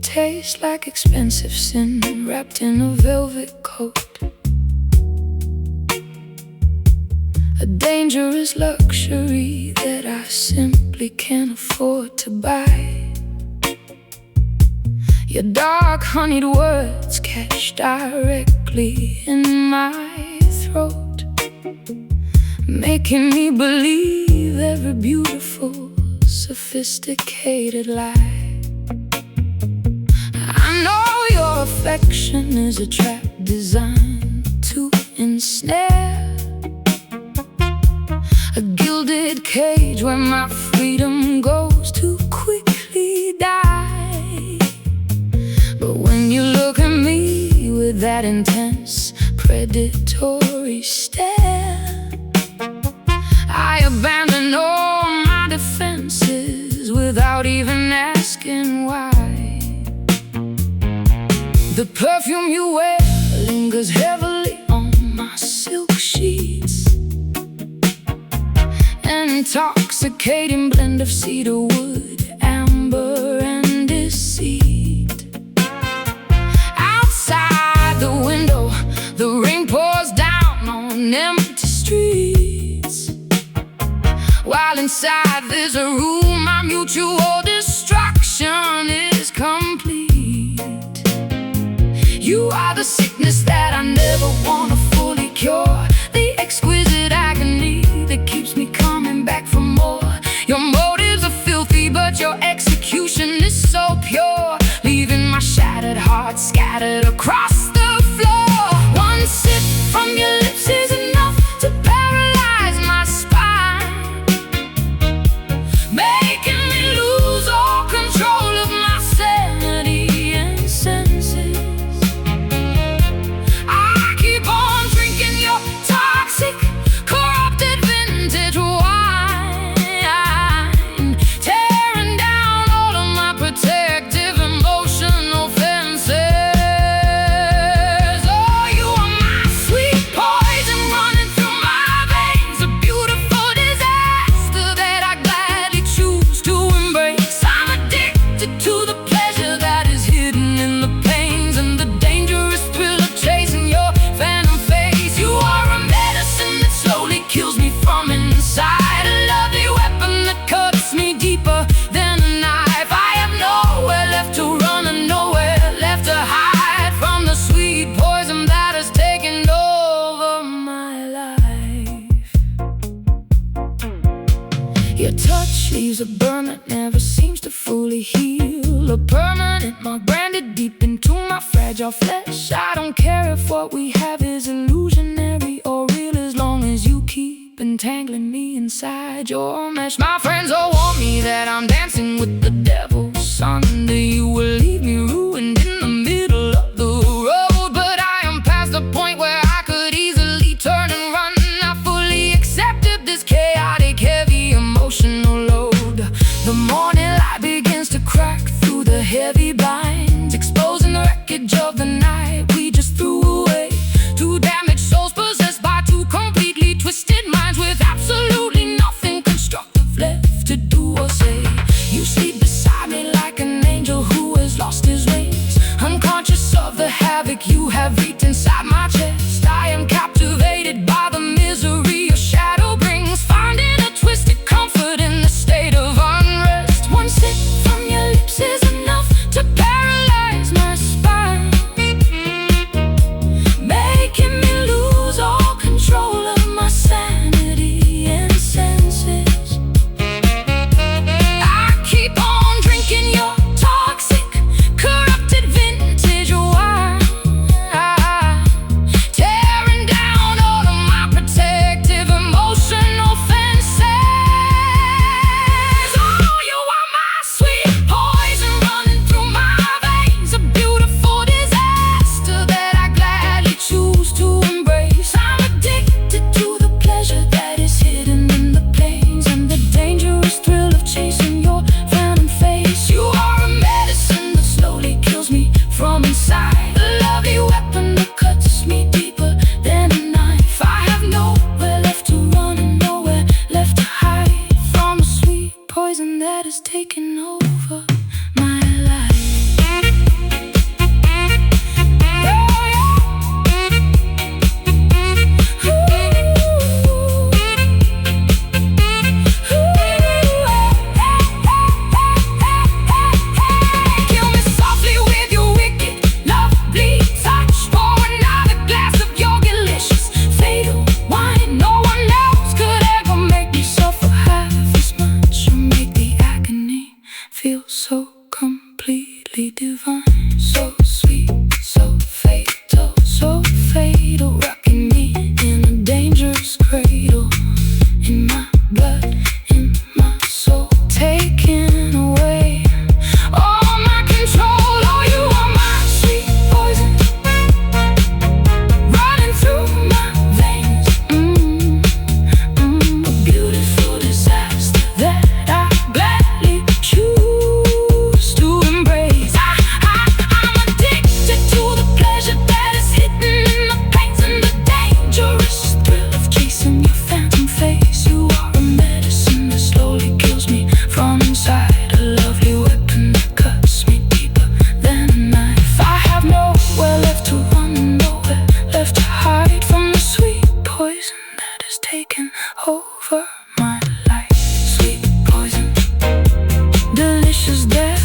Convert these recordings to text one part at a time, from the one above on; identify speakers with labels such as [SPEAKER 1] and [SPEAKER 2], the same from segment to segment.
[SPEAKER 1] Taste like expensive sin wrapped in a velvet coat, a dangerous luxury that I simply can't afford to buy. Your dark honeyed words catch directly in my throat, making me believe every beautiful, sophisticated lie. I know your affection is a trap designed to ensnare, a gilded cage where my freedom goes to quickly die. But when you look at me with that intense, predatory stare, I abandon all my defenses without even asking why. The perfume you wear lingers heavily on my silk sheets, an intoxicating blend of cedar wood, amber, and deceit. Outside the window, the rain pours down on empty streets, while inside there's a room our mutual destruction is complete. You are the sickness that I never want to fully cure, the exquisite agony that keeps me coming back for more. Your motives are filthy, but your execution is so pure, leaving my shattered heart scattered across the floor. One sip from your lips is enough to paralyze my spine, making me lose all control of my sanity and senses. Your touch leaves a burn that never seems to fully heal, a permanent mark branded deep into my fragile flesh. I don't care if what we have is illusionary or real, as long as you keep entangling me inside your mesh. My friends all warn me that I'm dancing with the devil. Someday you will leave me ruined in the middle of the road, but I am past the point where I could easily turn and run. I fully accepted this chaotic, heavy emotional load. The morning light begins to crack through the heavy blinds, exposing the wreckage of the night we just threw away. Two damaged souls possessed by two completely twisted minds, with absolutely nothing constructive left to do or say. You sleep beside me like an angel who has lost his wings, unconscious of the havoc you have wreaked inside my chest. I am captivated by the misery your shadow brings, finding a twisted comfort in the state of unrest. One sip from your lips is enough to paralyze my spine, making me lose all control of my sanity and senses. poison that has taken over my life. So completely divine, so sweet, so fatal, rocking me in a dangerous cradle, in my blood, in my soul, taking away all my control. Oh, you are my sweet poison, running through my veins, a beautiful disaster that I gladly choose. Taken over my life, sweet poison, delicious death,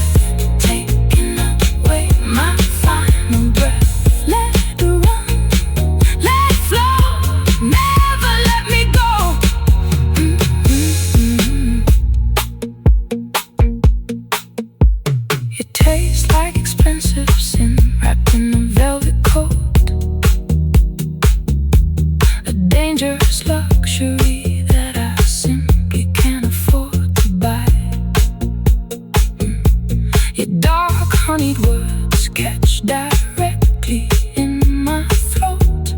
[SPEAKER 1] taking away my final breath. Let it run, let it flow, never let me go. It tastes like expensive sin wrapped in a velvet coat, a dangerous luxury that I simply can't afford to buy. Your dark honeyed words catch directly in my throat,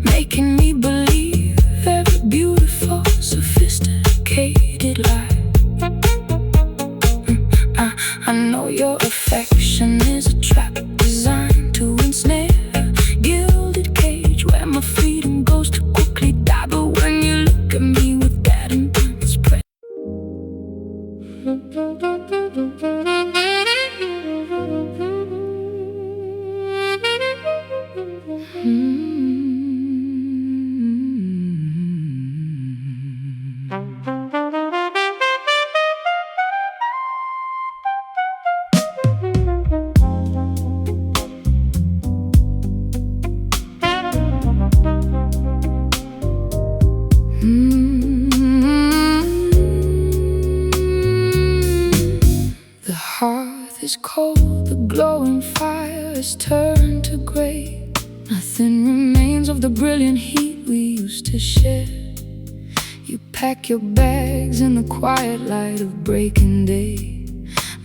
[SPEAKER 1] making me believe every beautiful, sophisticated lie. I know your affection is a trap designed to ensnare, a gilded cage where my freedom goes to quickly die. But when you look at me with that intense pressure, the hearth is cold, the glowing fire is turned to gray. Nothing remains of the brilliant heat we used to share. You pack your bags in the quiet light of breaking day,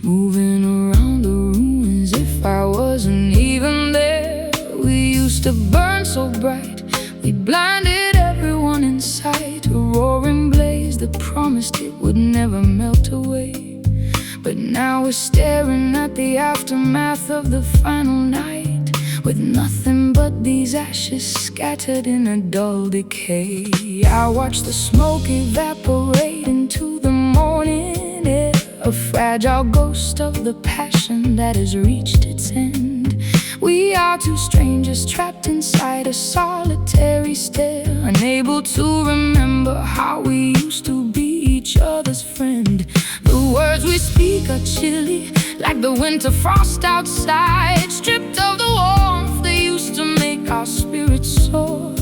[SPEAKER 1] moving around the room as if I wasn't even there. We used to burn so bright, we blinded everyone in sight, a roaring blaze that promised it would never melt away. But now we're staring at the aftermath of the final night, with nothing but these ashes scattered in a dull decay. I watch the smoke evaporate into the morning air, a fragile ghost of the passion that has reached its end. We are two strangers trapped inside a solitary stare, unable to remember how we used to be each other's friend. The words we speak are chilly, like the winter frost outside, stripped of the warmth they used to make our spirits soar.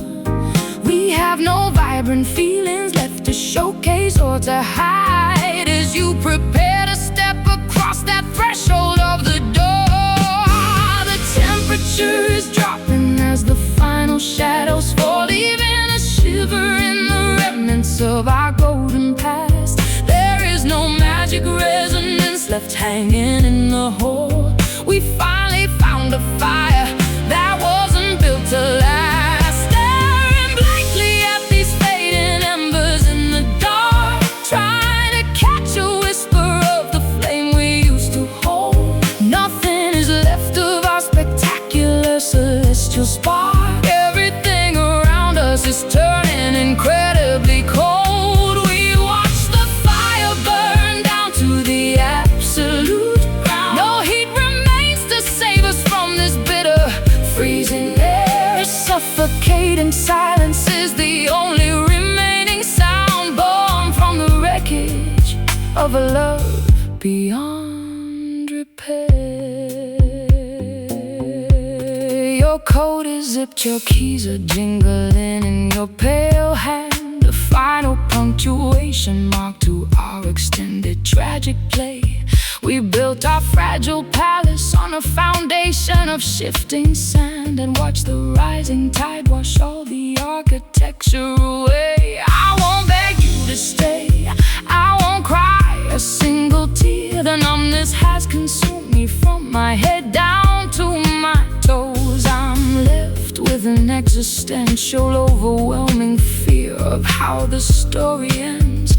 [SPEAKER 1] We have no vibrant feelings left to showcase or to hide, as you prepare to step across that threshold of the door. The temperature is dropping as the final shadows fall, leaving a shiver in the remnants of our golden past. There is no magic resonance left hanging in the hole. We finally found a fire that wasn't built to last, staring blankly at these fading embers in the dark, trying to catch a whisper of the flame we used to hold. Nothing is left of our spectacular celestial spark. Everything around us is turning incredibly cold. We watch the fire silence is the only remaining sound, born from the wreckage of a love beyond repair. Your coat is zipped, your keys are jingling in your pale hand, the final punctuation mark to our extended tragic play. We built our fragile palace on a foundation of shifting sand, and watched the rising tide wash all the architecture away. I won't beg you to stay, I won't cry a single tear. The numbness has consumed me from my head down to my toes. I'm left with an existential, overwhelming fear of how the story ends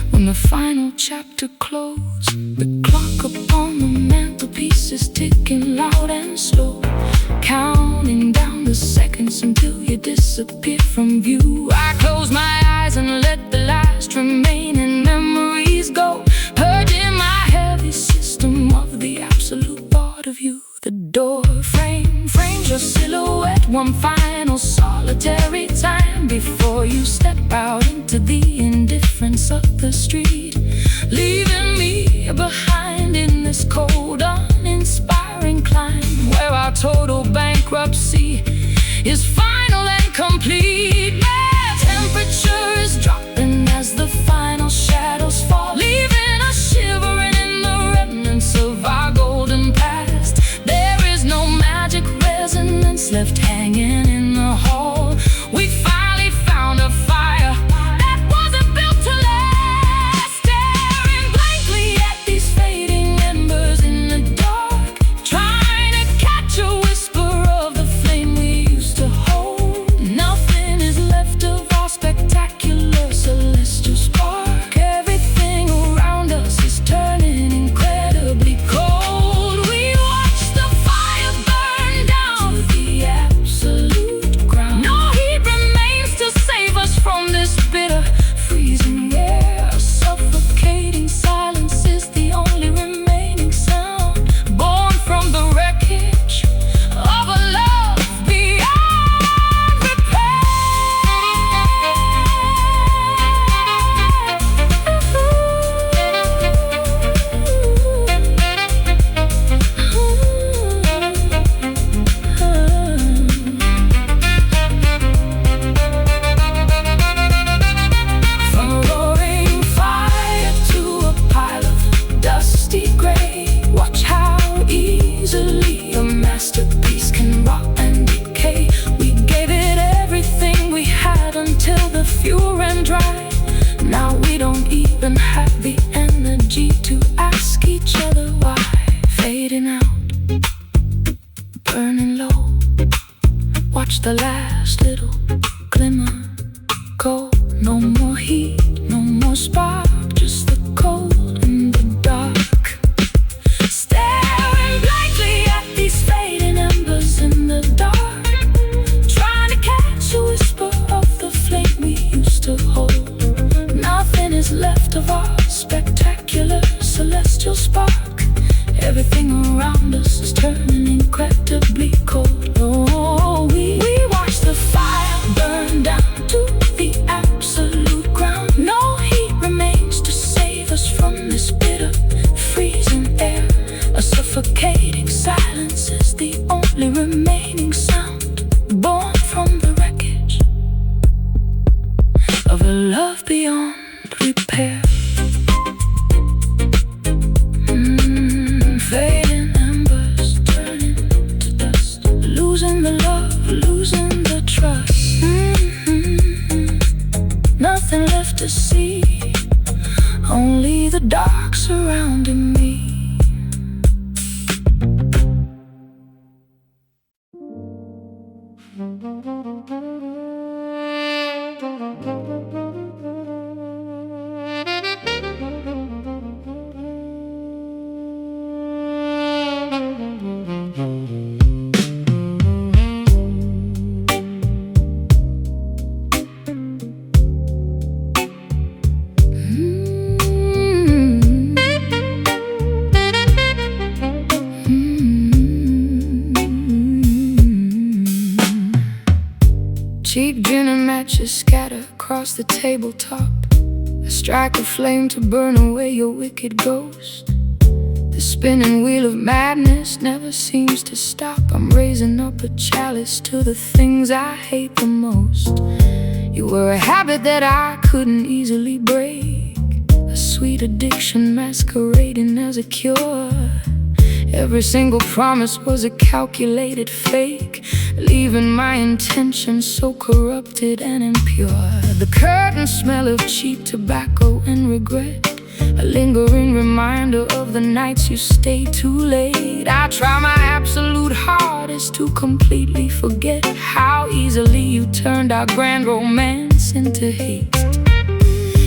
[SPEAKER 1] when the final chapter closes. The clock upon the mantelpiece is ticking loud and slow, counting down the seconds until you disappear from view. I close my eyes and let the last remaining memories go, purging my heavy system of the absolute thought of you. The door frame frames your silhouette one final solitary time before you step out into the indifference of the street, leaving me behind in this cold, uninspiring climb where our total bankruptcy is final and complete. My temperature is dropping as the final shadows fall, leaving us shivering in the remnants of our golden past. There is no magic resonance left hanging in the hall. We finally found a fire that wasn't built to last, staring blankly at these fading embers in the dark, trying to catch a whisper of the flame we used to hold. Nothing is left of our spectacular celestial spark. Everything around us is turning incredibly cold. We watch the fire burn down to the absolute ground. No heat remains to save us from this bitter, freezing air. A suffocating silence is the only remaining sound, born from the wreckage of a love beyond repair. From a roaring fire to a pile of dusty gray, watch how easily a masterpiece can rot and decay. We gave it everything we had until the fuel ran dry. Now we don't even have the energy to ask each other why. Fading out, burning low, watch the last little glimmer go. No more heat, no more spark, just the cold and the dark. Staring blankly at these fading embers in the dark, trying to catch a whisper of the flame we used to hold. Nothing is left of our spectacular celestial spark. Everything around us is turning incredibly cold. Oh, we watch the fire burn down to the absolute ground. No heat remains to save us from this bitter, freezing air. A suffocating silence is the only remaining sound, born from the wreckage of a love beyond repair. Fading embers turning to dust, losing the love, losing the trust. Nothing left to see, only the dark surrounding me. across the tabletop. I strike a flame to burn away your wicked ghost. The spinning wheel of madness never seems to stop. I'm raising up a chalice to the things I hate the most. You were a habit that I couldn't easily break, a sweet addiction masquerading as a cure. Every single promise was a calculated fake, leaving my intentions so corrupted and impure. The curtain smell of cheap tobacco and regret, a lingering reminder of the nights you stayed too late. I try my absolute hardest to completely forget how easily you turned our grand romance into hate.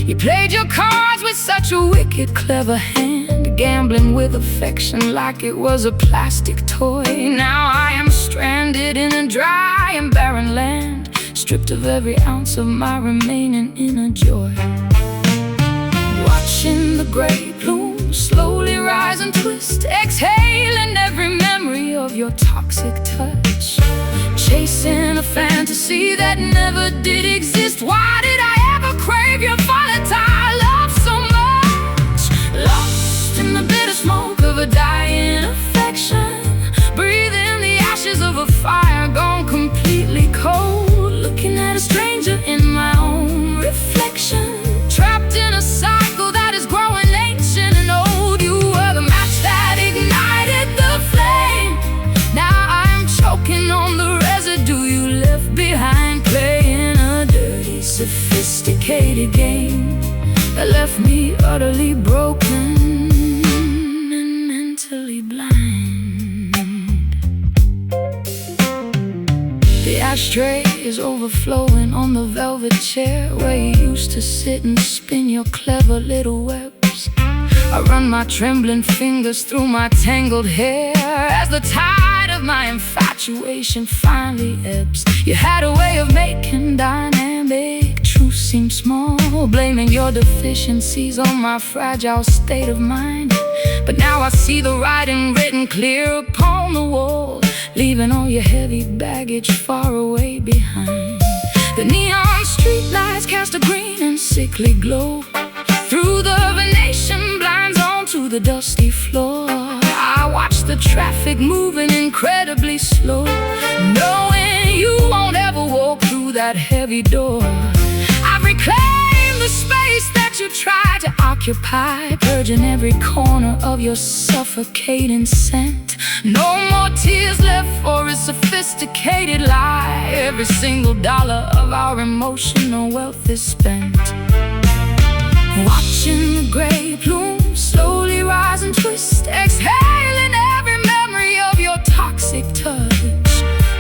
[SPEAKER 1] You played your cards with such a wicked, clever hand, gambling with affection like it was a plastic toy. Now I am stranded in a dry and barren land, stripped of every ounce of my remaining inner joy. Watching the gray plume slowly rise and twist, exhaling every memory of your toxic touch, chasing a fantasy that never did exist. Why did I ever crave your volatile love so much? Lost in the bitter smoke of a dying affection, breathing the ashes of a fire gone completely cold, looking at a stranger in my own reflection, trapped in a cycle that is growing ancient and old. You were the match that ignited the flame. Now I'm choking on the residue you left behind, playing a dirty, sophisticated game that left me utterly broken and mentally blind. The ashtray is overflowing on the velvet chair where you used to sit and spin your clever little webs. I run my trembling fingers through my tangled hair as the tide of my infatuation finally ebbs. You had a way of making dynamic truth seem small, blaming your deficiencies on my fragile state of mind. But now I see the writing written clear upon the wall, leaving all your heavy baggage far away behind. The neon streetlights cast a green and sickly glow through the Venetian blinds onto the dusty floor. I watch the traffic moving incredibly slow, knowing you won't ever walk through that heavy door. I've reclaimed the space that you tried to occupy, purging every corner of your suffocating scent. No more tears left for a sophisticated lie. Every single dollar of our emotional wealth is spent. Watching the gray plume slowly rise and twist, exhaling every memory of your toxic touch,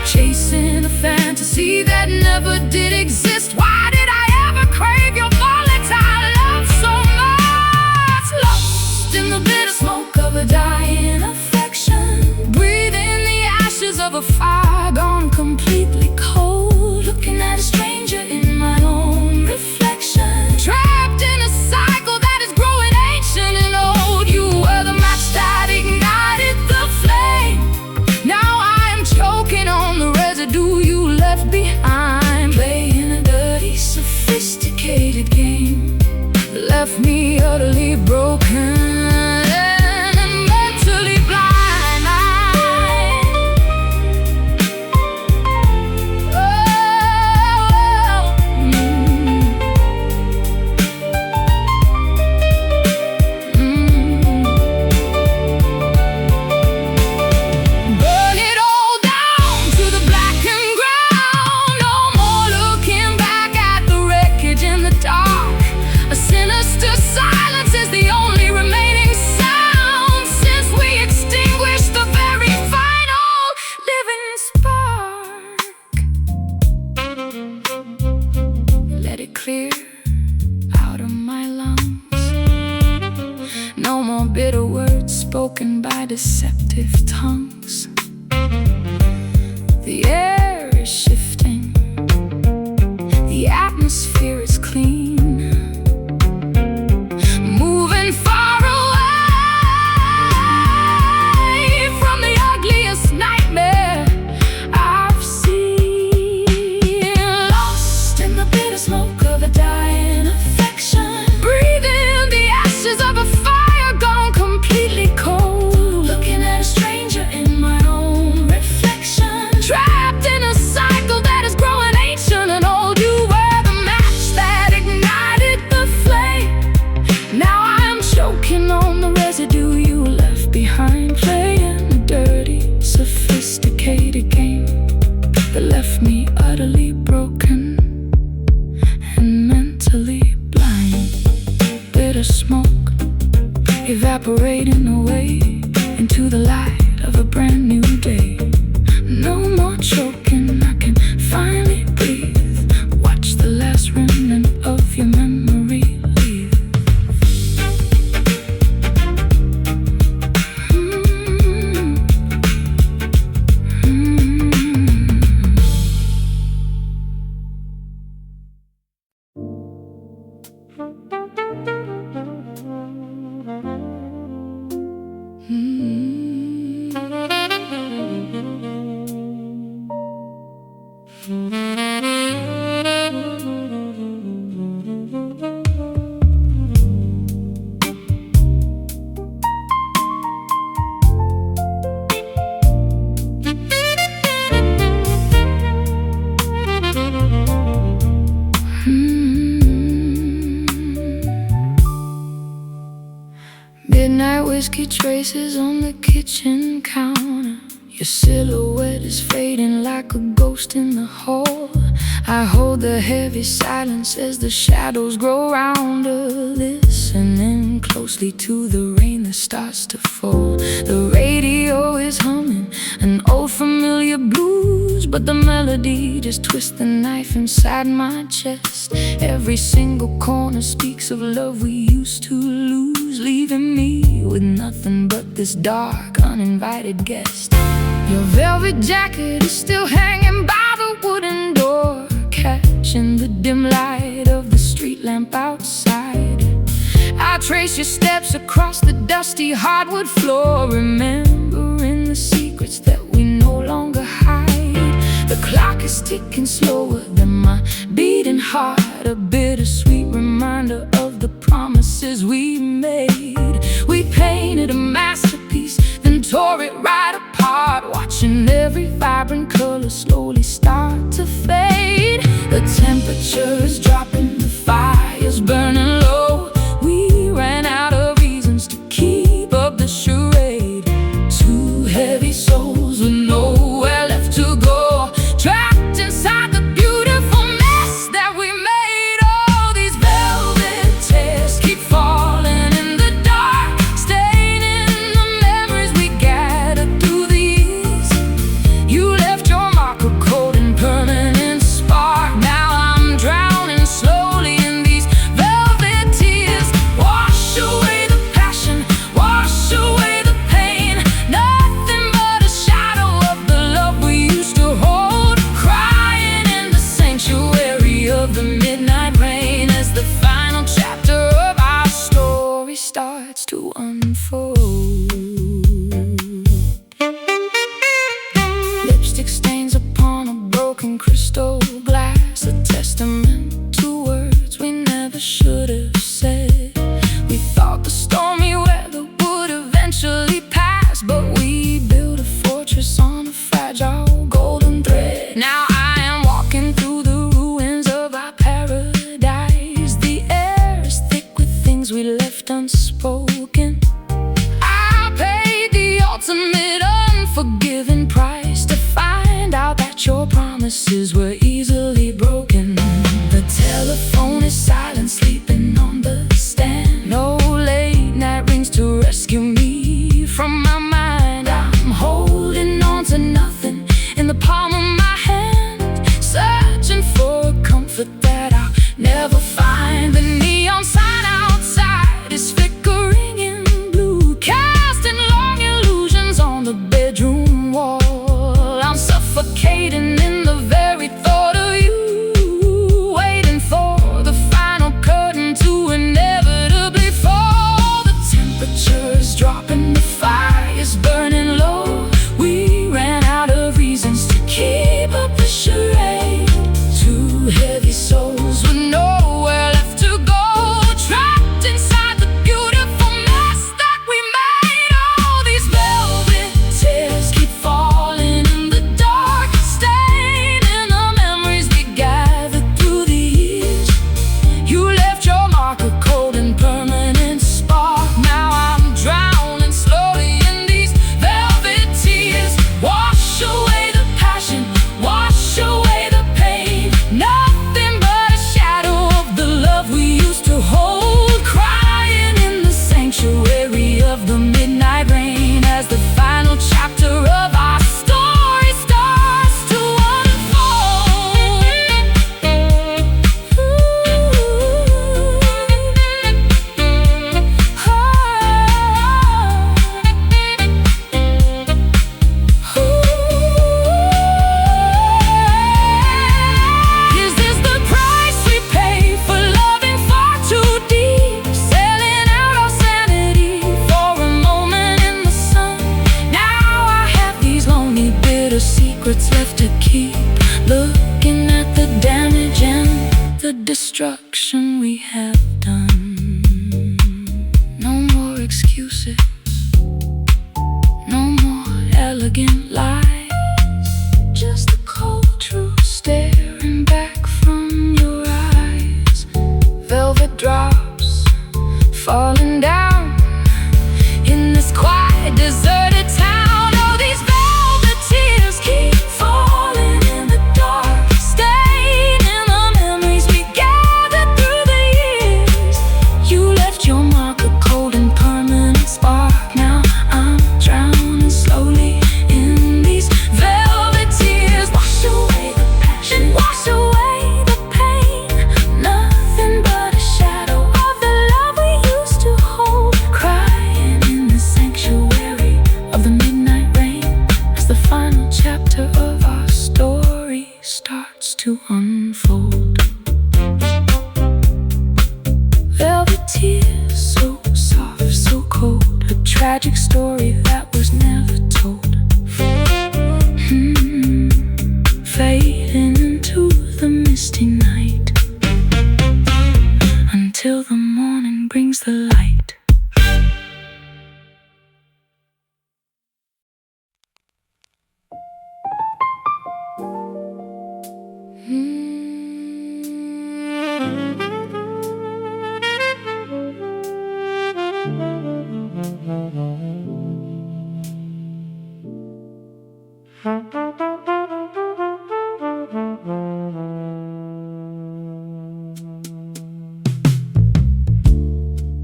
[SPEAKER 1] chasing a fantasy that never did exist. Why did I ever crave your volatile love so much? Lost in the bitter smoke of a dying affection, breathing the ashes of a fire gone completely cold, looking at a stranger in my own reflection, trapped in a cycle that is growing ancient and old. You were the match that ignited the flame. Now I am choking on the residue you left behind, playing a dirty, sophisticated game that left me utterly broken and mentally blind. Burn it all down to the blackened ground. No more looking back at the wreckage in the dark. A sinister silence is the only remaining sound, since we extinguished the very final living spark. Let it clear out of my lungs. No more bitter words spoken by deceptive tongues. The air is shifting, the atmosphere is clean, moving far away from the ugliest nightmare I've seen. Lost in the bitter smoke of a dying evaporating away into the light of a brand new day. No more choking, I can finally breathe. Watch the last remnant of your memory leave. Midnight whiskey traces on the kitchen counter. Your silhouette is fading like a ghost in the hall. I hold the heavy silence as the shadows grow rounder, listening closely to the rain that starts to fall. The radio is humming an old familiar blues, but the melody just twists the knife inside my chest. Every single corner speaks of love we used to lose, leaving me with nothing but this dark, uninvited guest. Your velvet jacket is still hanging by the wooden door, catching the dim light of the street lamp outside. I trace your steps across the dusty hardwood floor, remembering the secrets that we no longer hide. The clock is ticking slower than my beating heart, a bittersweet reminder of the promises we made. We painted a masterpiece, then tore it right apart, watching every vibrant color slowly start to fade. The temperature is dropping, the fire's burning low. We ran out of reasons to keep up the charade. Two heavy souls with nowhere left to go, trapped inside the beautiful mess that we made. All these velvet tears keep falling in the dark, staining the memories we gathered through the years. You left your mark, a cold and permanent spark. Now I'm drowning slowly in these velvet tears. Wash away the passion, wash away the pain, nothing but a shadow of the love we used to hold, crying in the sanctuary of the midnight rain as the final chapter of our story starts to unfold. Lipstick stains upon a broken crystal glass, a testament to words we never should have said. We thought the stormy weather would eventually pass, but we built a fortress on a fragile golden thread. Now I am walking through the ruins of our paradise. The air is thick with things we left unspoken. Our destruction we have done. No more excuses, no more elegant lies, just the cold truth staring back from your eyes. Velvet drops falling down in this quiet, deserted town. Oh, these velvet tears keep falling in the dark, staying in the memories we gathered through the years. You left your mark, a cold and permanent spark. Now I'm drowning slowly in these velvet tears. Wash away the passion, wash away the pain. Nothing but a shadow of the love we used to hold, crying in the sanctuary of the midnight rain, as the final chapter of our story starts to unfold. Velvet tears, so soft, so cold, a tragic story that was never told. Fading into the misty night, until the morning brings the light.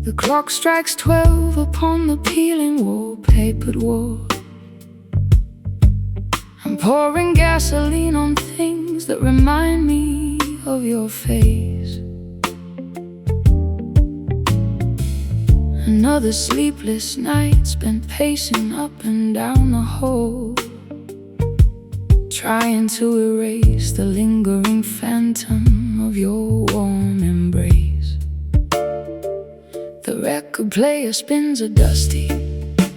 [SPEAKER 1] The clock strikes 12 upon the peeling wallpapered wall. I'm pouring gasoline on things that remind me of your face. Another sleepless night spent pacing up and down the hall, trying to erase the lingering phantom of your warm embrace. The record player spins a dusty,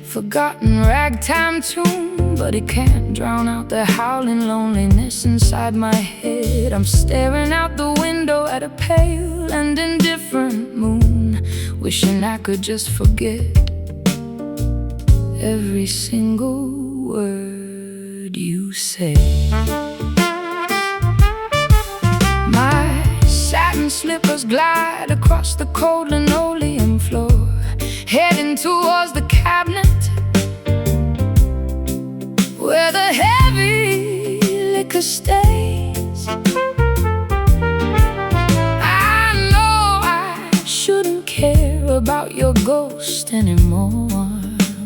[SPEAKER 1] forgotten ragtime tune, but it can't drown out the howling loneliness inside my head. I'm staring out the window at a pale and indifferent moon, wishing I could just forget every single word you said. My satin slippers glide across the cold linoleum floor, heading towards the cabinet where the heavy liquor stays. I know I shouldn't care about your ghost anymore,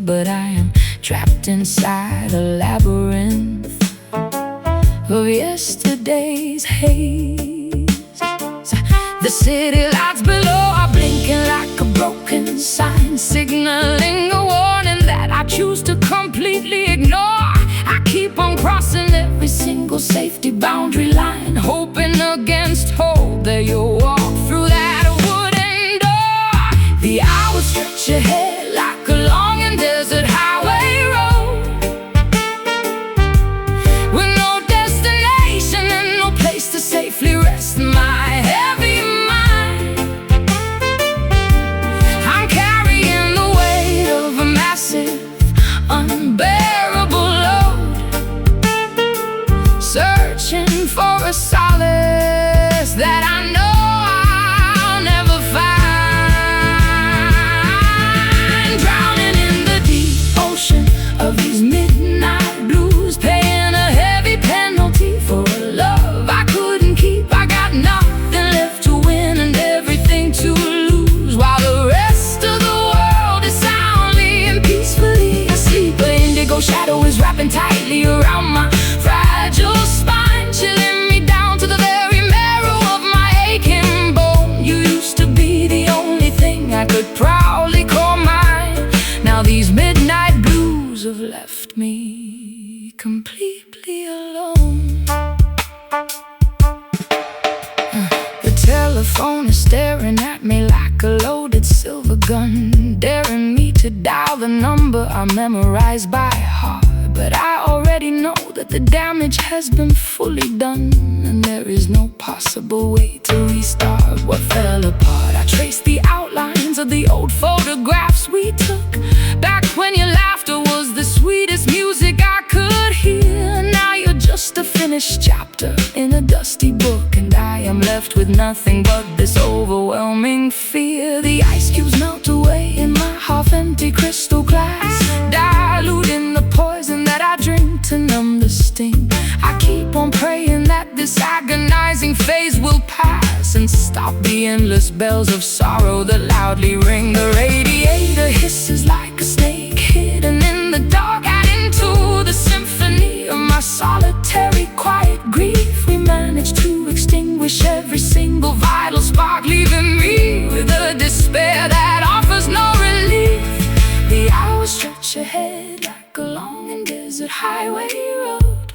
[SPEAKER 1] but I am trapped inside a labyrinth of yesterday's haze. The city lights below are blinking like a broken sign, signaling a warning that I choose to completely ignore. I keep on crossing every single safety boundary line, hoping against hope that you'll walk through that wooden door. The hours stretch ahead like a long and desert highway road, with no destination and no place to safely rest my heavy mind. I'm carrying the weight of a massive, unbearable load, searching for a solace that I know I'll never find. Drowning in the deep ocean of these midnight blues, paying a heavy penalty for a love I couldn't keep. I got nothing left to win and everything to lose, while the rest of the world is soundly and peacefully asleep. An indigo shadow is wrapping tightly around my fragile spine, chilling me down to the very marrow of my aching bone. You used to be the only thing I could proudly call mine. Now these midnight blues have left me completely alone. The telephone is staring at me like a loaded silver gun, daring me to dial the number I memorized by heart. But But I already know that the damage has been fully done, and there is no possible way to restart what fell apart. I traced the outlines of the old photographs we took back when your laughter was the sweetest music I could hear. Now you're just a finished chapter in a dusty book, and I am left with nothing but this overwhelming fear. The ice cubes melt away in my half-empty crystal glass, diluting the poison that I drink to numb the sting. I keep on praying that this agonizing phase will pass and stop the endless bells of sorrow that loudly ring. The radiator hisses like a snake hidden in the dark, adding to the symphony of my solitary quiet grief. We managed to extinguish every single vital spark, leaving me with a despair that offers no relief. The hours stretch ahead like a long and desert highway road,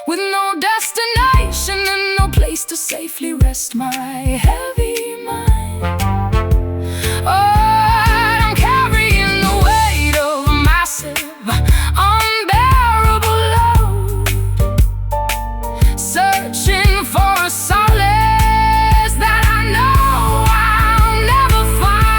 [SPEAKER 1] with no destination and no place to safely rest my heavy mind. Oh, I'm carrying the weight of a massive, unbearable load, searching for a solace that I know I'll never find.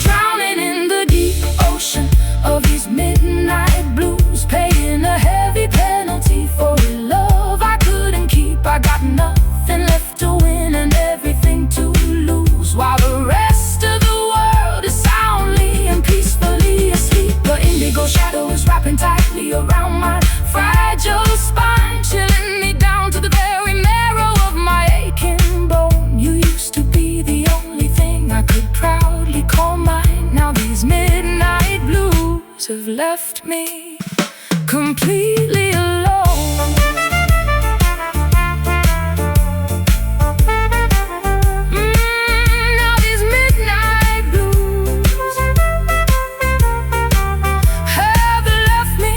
[SPEAKER 1] Drowning in the deep ocean of these midnight blues, paying a heavy penalty for a love I couldn't keep. I got nothing left to win and everything to lose, while the rest of the world is soundly and peacefully asleep. The indigo shadow is wrapping tightly around my fragile spine, chilling me down to the very marrow of my aching bone. You used to be the only thing I could proudly call mine. Now these midnight blues have left me completely alone. Now these midnight blues have left me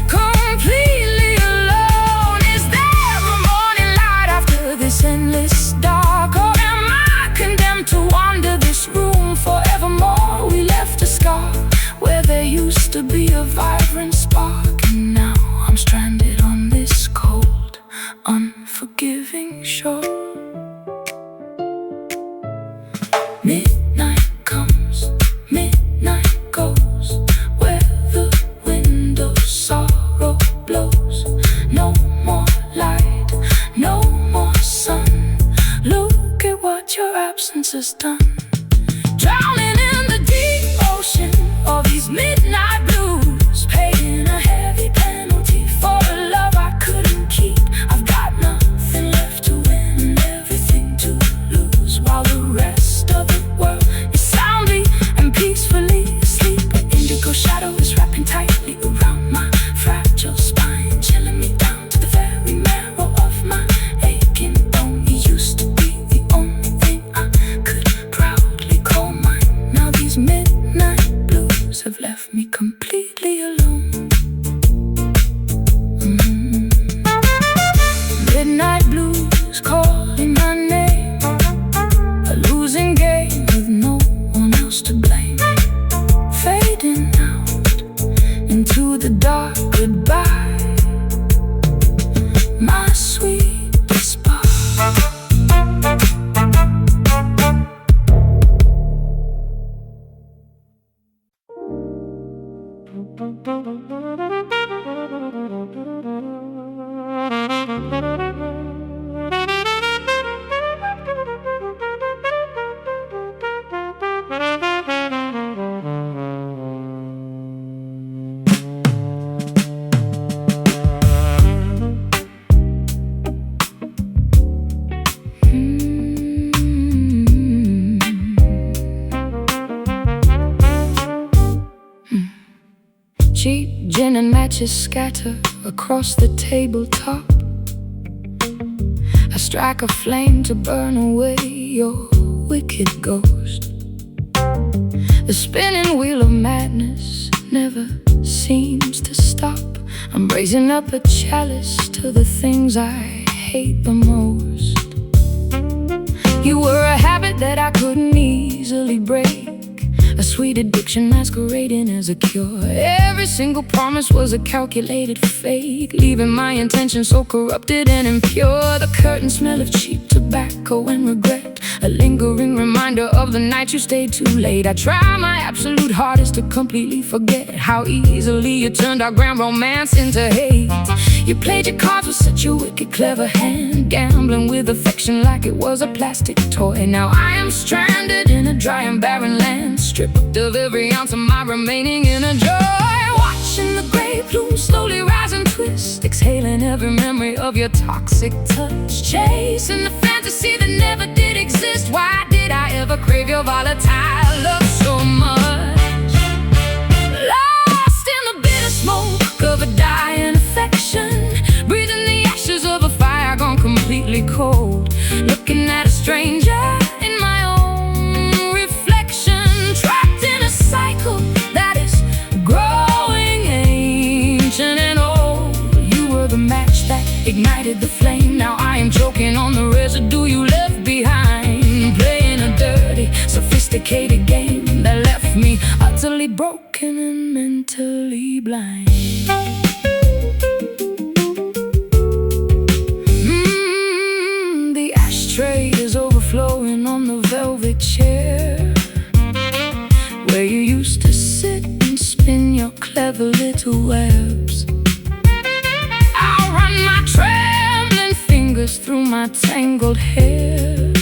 [SPEAKER 1] completely alone. Is there a morning light after this endless dark, or am I condemned to wander this room forevermore? We left a scar where there used to be a vibrant spark, and now I'm stranded on this cold, unforgiving shore. Midnight comes, midnight goes, where the wind of sorrow blows. No more light, no more sun. Look at what your absence has done. Drowning in the deep ocean of these midnight blues, paying a heavy penalty for a love I couldn't keep. I've got nothing left to win and everything to lose, while the rest of the world is soundly and peacefully asleep. An indigo shadow is wrapping tightly around my fragile spine, chilling me down to the very marrow of my aching bone. You used to be the only thing I could proudly call mine. Now these midnight blues have left me completely alone. Midnight blues calling my name, a losing game with no one else to blame. Fading out into the dark, goodbye, my sweet spark. Cheap gin and matches scatter across the tabletop. I strike a flame to burn away your wicked ghost. The spinning wheel of madness never seems to stop. I'm raising up a chalice to the things I hate the most. You were a habit that I couldn't easily break, a bittersweet addiction masquerading as a cure. Every single promise was a calculated fake, leaving my intentions so corrupted and impure. The curtain smell of cheap tobacco and regret, a lingering reminder of the night you stayed too late. I try my absolute hardest to completely forget how easily you turned our grand romance into hate. You played your cards with such a wicked, clever hand, gambling with affection like it was a plastic toy. Now I am stranded in a dry and barren land, stripped of every ounce of my remaining inner joy. Watching the gray plume slowly rise and twist, exhaling every memory of your toxic touch, chasing the fantasy that never did exist. Why did I ever crave your volatile love so much? Lost in the bitter smoke of a dying affection, breathing the ashes of a fire gone completely cold, looking at a stranger in my own reflection, trapped in a cycle that is growing ancient and old. You were the match that ignited the flame. Now I am choking on the residue you left behind, playing a dirty, sophisticated game that left me utterly broken and mentally blind. The ashtray is overflowing on the velvet chair where you used to sit and spin your clever little webs. I'll run my trembling fingers through my tangled hair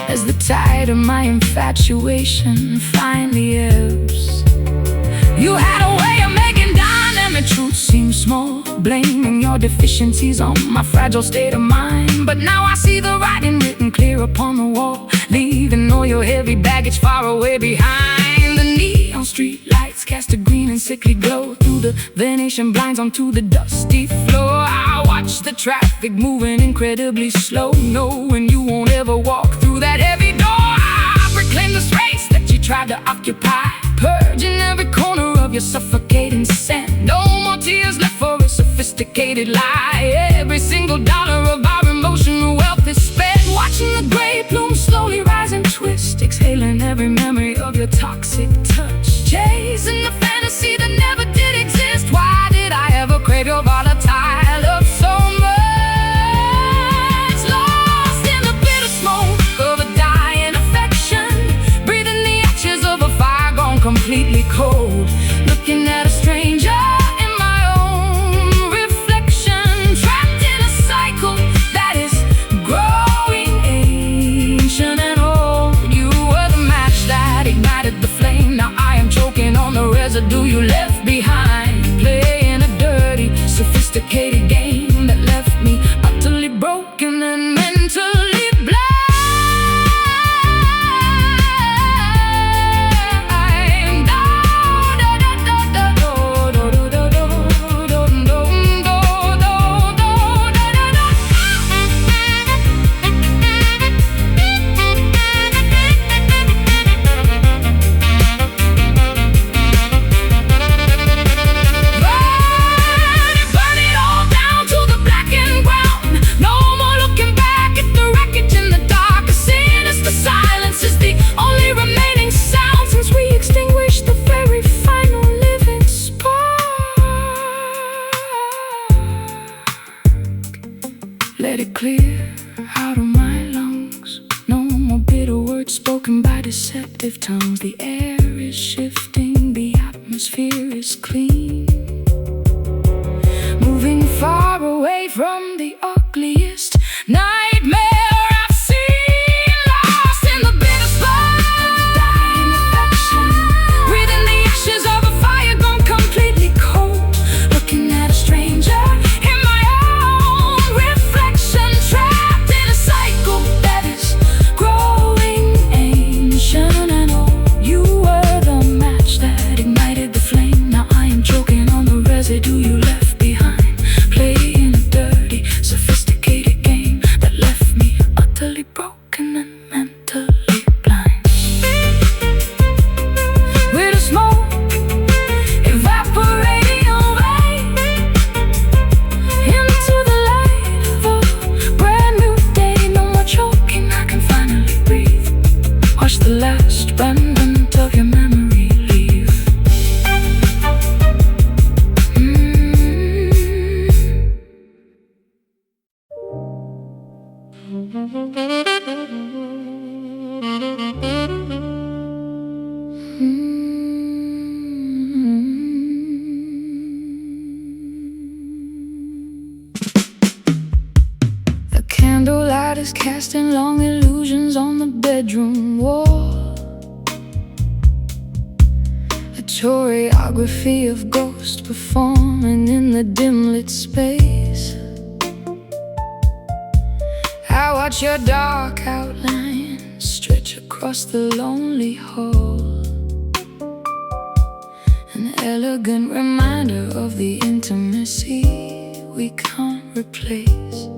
[SPEAKER 1] as the tide of my infatuation finally ebbs. You had a way of making dynamic truth seem small, blaming your deficiencies on my fragile state of mind. But now I see the writing written clear upon the wall, leaving all your heavy baggage far away behind. The neon street lights cast a green and sickly glow through the Venetian blinds onto the dusty floor. I watch the traffic moving incredibly slow, knowing you won't ever walk through that heavy door. I reclaim the space that you tried to occupy, purging every corner of your suffocating scent. No more tears left for a sophisticated lie. Every single dollar of our emotional wealth is spent, watching the gray plume slowly rise and twist, exhaling every memory of your toxic touch, chasing the fantasy that never did exist. Why did I ever crave your volatile love so much? Lost in the bitter smoke of a dying affection, breathing the ashes of a fire gone completely cold, looking at a stranger in my own reflection, trapped in a cycle that is growing ancient and old. You were the match that ignited the flame. Now I am choking on the residue you left behind, playing a dirty, sophisticated game that left me utterly broken and mentally blind. Let it clear out of my lungs. No more bitter words spoken by deceptive tongues. The air is shifting, the atmosphere is clean, moving far away from the ugliest nightmare I've seen. Lost in the bitter smoke of a dying affection, breathing the ashes of a fire gone completely cold, looking at a stranger in my own reflection, trapped in a cycle that is growing ancient and old. You were the match that ignited the flame. Now I am choking on the residue you left behind, playing a dirty, sophisticated game that left me utterly broken and mentally blind. With the smoke evaporating away into the light of a brand new day. No more choking, I can finally breathe. Watch the last abandoned illusions on the bedroom wall, a choreography of ghosts performing in the dim lit space. I watch your dark outline stretch across the lonely hall, an elegant reminder of the intimacy we can't replace.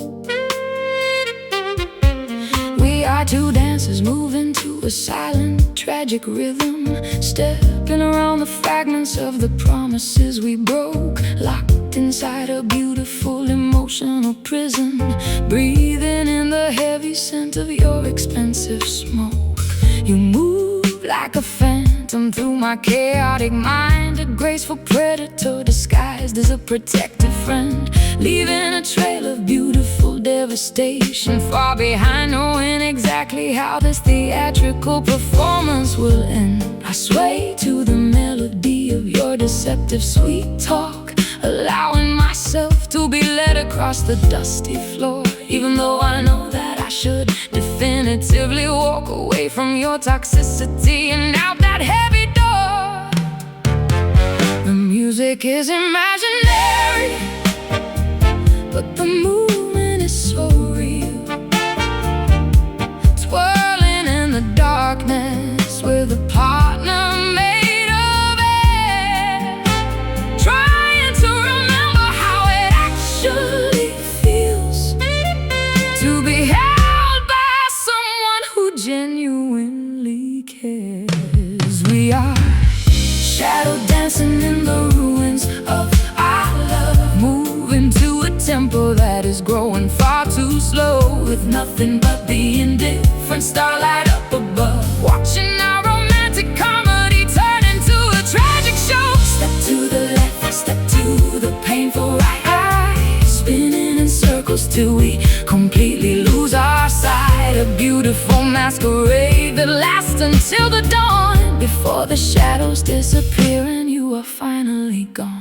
[SPEAKER 1] We are two dancers moving to a silent, tragic rhythm, stepping around the fragments of the promises we broke, locked inside a beautiful emotional prison, breathing in the heavy scent of your expensive smoke. You move like a phantom through my chaotic mind, a graceful predator disguised as a protective friend, leaving a trail of beautiful devastation far behind, knowing exactly how this theatrical performance will end. I sway to the melody of your deceptive sweet talk, allowing myself to be led across the dusty floor, even though I know that I should definitively walk away from your toxicity and out that heavy door. The music is imaginary, but the movement is so real, twirling in the darkness with a partner made of air, trying to remember how it actually feels to be held by someone who genuinely cares. We are shadow dancing in the ruins of our love, moving to a tempo that is growing far too slow, with nothing but the indifferent starlight up above, watching our romantic comedy turn into a tragic show. Step to the left, step to the painful right, spinning in circles till we completely lose our sight. A beautiful masquerade that lasts until the dawn, before the shadows disappear and you are finally gone.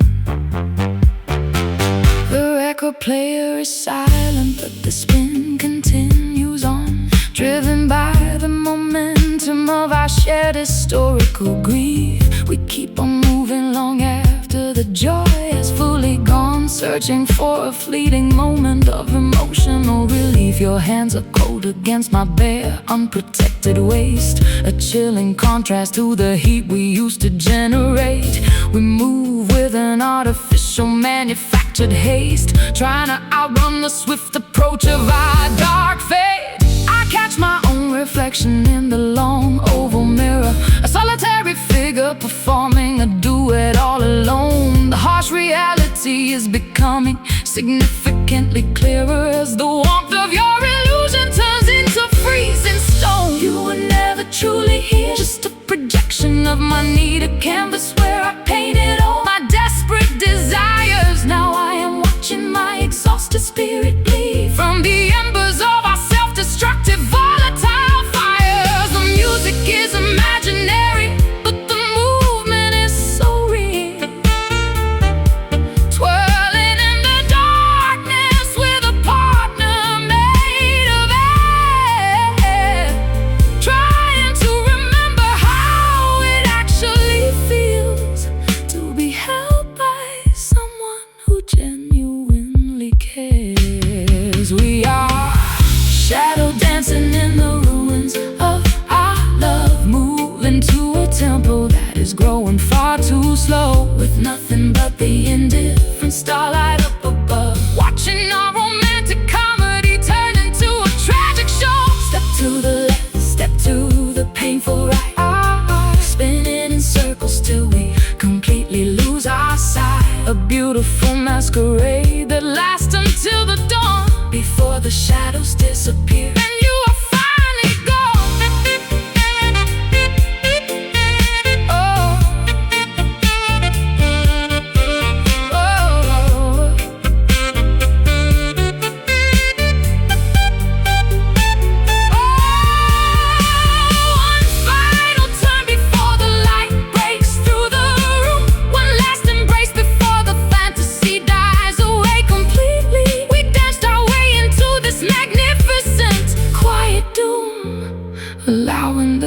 [SPEAKER 1] The record player is silent, but the spin continues on, driven by the momentum of our shared historical grief. We keep on moving long after the joy is fully gone, searching for a fleeting moment of emotional relief. Your hands are cold against my bare, unprotected waist, a chilling contrast to the heat we used to generate. We move with an artificial manufactured haste, trying to outrun the swift approach of our dark fate. I catch my own reflection in the long oval mirror, a solitary figure performing a duet all alone. The harsh reality is becoming significantly clearer as the warmth of your illusion turns into freezing stone. You were never truly here, just a projection of my need, a canvas where I painted all my desperate desires. Now I am watching my exhausted spirit bleed from the embers of our self-destructive volatile fires. The music is imaginary, but the movement is so real, twirling in the darkness with a partner made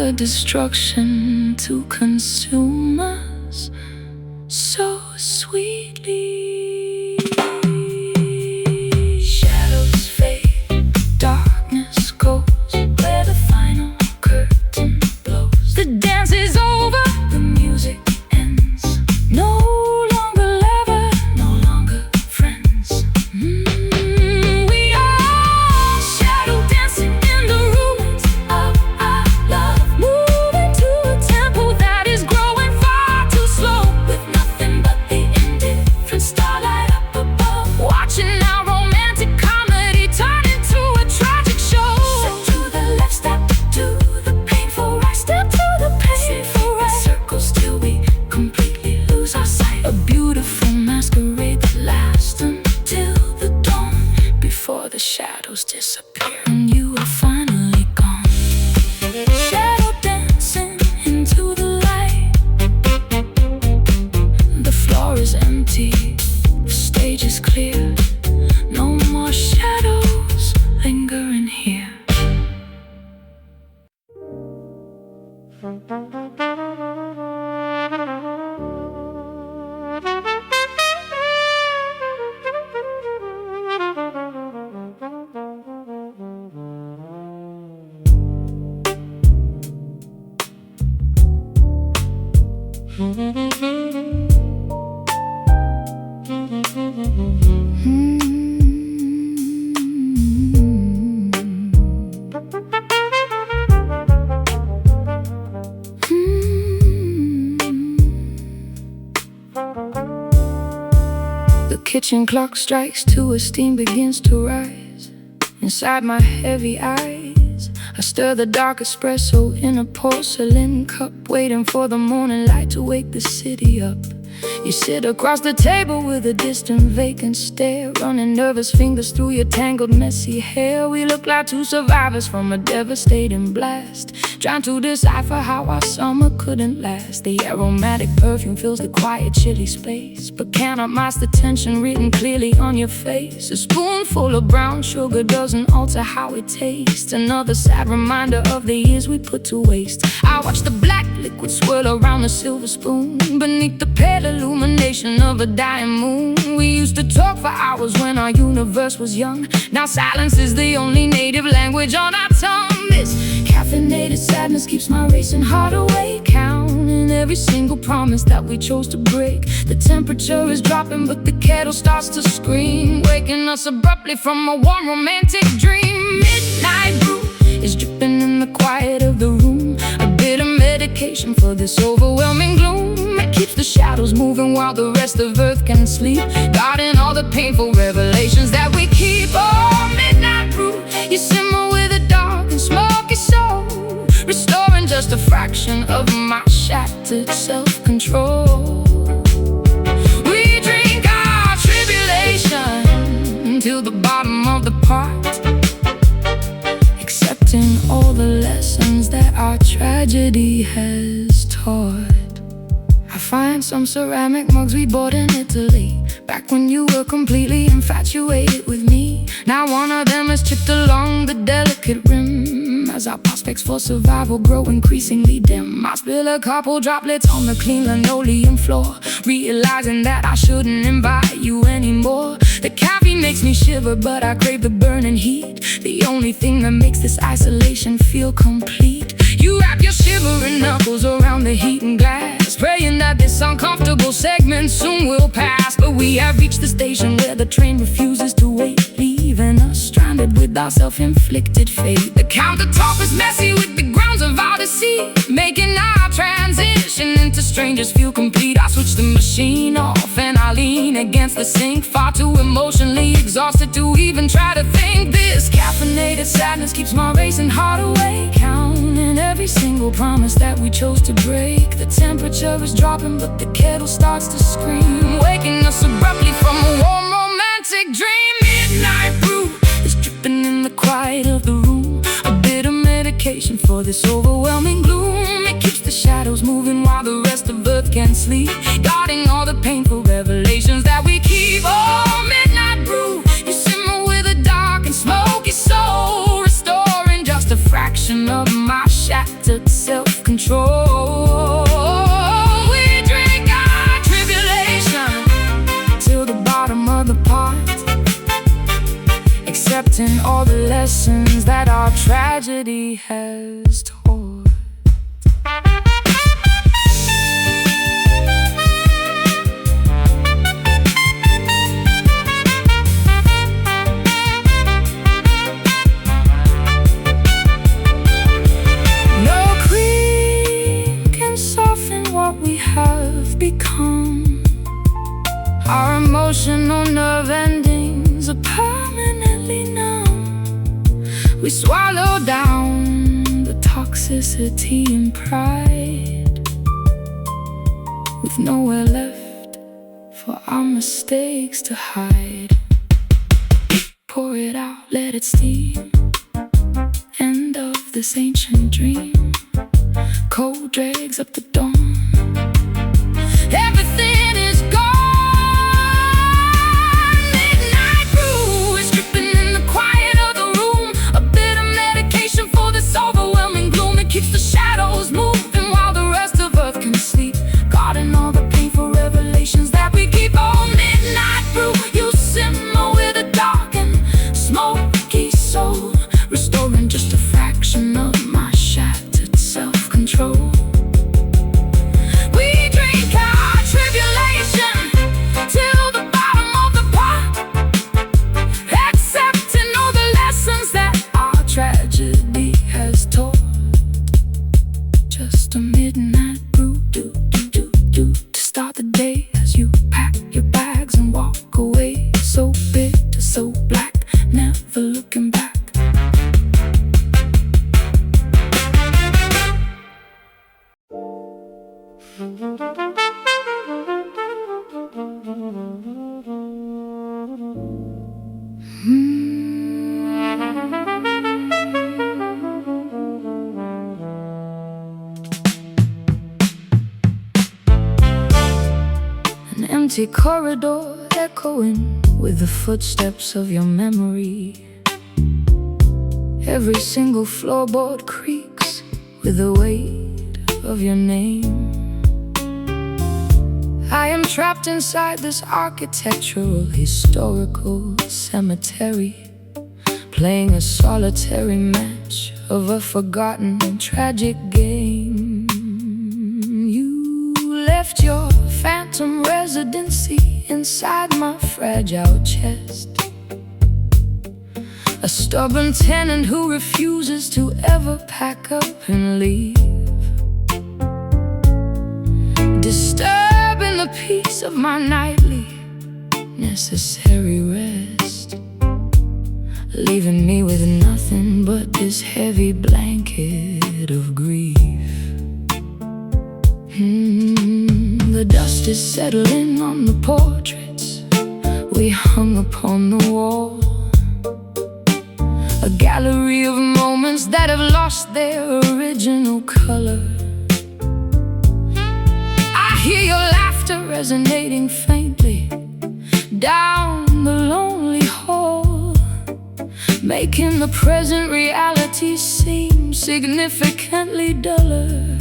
[SPEAKER 1] the destruction to consume us so sweetly. Shadows fade, darkness goes where the final curtain blows. The dance is over, the music ends. No longer lover, no longer friends. We are shadow dancing in the ruins of our love, moving to a tempo that is growing far too slow, with nothing but the indifferent starlight up above, watching our romantic comedy turn into a tragic show. Step to the left, step to the painful right, step to the painful right. It circles till we completely lose our sight. A beautiful masquerade that lasts until the dawn, before the shadows disappear and you are finally gone. Shadow dancing into the light. The floor is empty, the stage is clear. No more shadows lingering here. The kitchen clock strikes two as steam begins to rise. Inside my heavy eyes, I stir the dark espresso in a porcelain cup, waiting for the morning light to wake the city up. You sit across the table with a distant vacant stare, running nervous fingers through your tangled messy hair. We look like two survivors from a devastating blast, trying to decipher how our summer couldn't last. The aromatic perfume fills the quiet chilly space, but cannot mask the tension written clearly on your face. A spoonful of brown sugar doesn't alter how it tastes, another sad reminder of the years we put to waste. I watch the black liquid swirl around the silver spoon, beneath the pale illumination of a dying moon. We used to talk for hours when our universe was young. Now silence is the only native language on our tongue. This caffeinated sadness keeps my racing heart awake, counting every single promise that we chose to break. The temperature is dropping, but the kettle starts to scream, waking us abruptly from a warm romantic dream. Midnight brew is dripping in the quiet of the room, a bit of medication for this overwhelming gloom. It keeps the shadows moving while the rest of earth can sleep, guarding all the painful revelations that we keep. Oh, midnight brew, you simmer with a dark and smoky soul, restoring just a fraction of my shattered self-control. We drink our tribulation till the bottom of the pot, accepting all the lessons that our tragedy has taught. I find some ceramic mugs we bought in Italy, back when you were completely infatuated with me. Now one of them is chipped along the delicate rim, as our prospects for survival grow increasingly dim. I spill a couple droplets on the clean linoleum floor, realizing that I shouldn't invite you anymore. The caffeine makes me shiver, but I crave the burning heat, the only thing that makes this isolation feel complete. You wrap your shivering knuckles around the heating glass, praying that this uncomfortable segment soon will pass. But we have reached the station where the train refuses to wait, leaving us stranded with our self-inflicted fate. The countertop is messy with the grounds of our deceit, making our transition into strangers feel complete. I switch the machine off and I lean against the sink, far too emotionally exhausted to even try to think. This caffeinated sadness keeps my racing heart awake, counting every single promise that we chose to break. The temperature is dropping, but the kettle starts to scream, waking us abruptly from a warm romantic dream. Midnight brew is dripping in the quiet of the room, a bit of medication for this overwhelming gloom. It keeps the shadows moving while the rest of earth can't sleep, guarding all the painful revelations that we keep. Oh, midnight brew, you simmer with a dark and smoky soul, restoring just a fraction of my shattered self control. We drink our tribulation till the bottom of the pot, accepting all the lessons that our tragedy has taught. No cream can soften what we have become. Our emotional nerve endings are permanently numb. We swallow down the toxicity and pride, with nowhere left for our mistakes to hide. Pour it out, let it steam. End of this ancient dream. Cold dregs up the dawn. Everything is gone. Midnight brew is dripping in the quiet of the room. A bit of medication for this overwhelming gloom. It keeps the shadows moving while the rest of earth can sleep, guarding all the painful revelations that we keep. Oh, midnight brew, you simmer with a dark and smoky soul, restoring just a fraction of my shattered self-control. We drink our tribulation till the bottom of the pot, accepting all the lessons that our tragedy has taught. Just a midnight brew, to start the day as you pack your bags and walk away. So bitter, so black, never looking back. An empty corridor echoing with the footsteps of your memory. Every single floorboard creaks with the weight of your name. I am trapped inside this architectural, historical cemetery, playing a solitary match of a forgotten tragic game. You left your phantom residency inside my fragile chest, a stubborn tenant who refuses to ever pack up and leave, disturbing the peace of my nightly necessary rest, leaving me with nothing but this heavy blanket of grief. The dust is settling on the portraits we hung upon the wall, a gallery of moments that have lost their original color. I hear your laughter resonating faintly down the lonely hall, making the present reality seem significantly duller.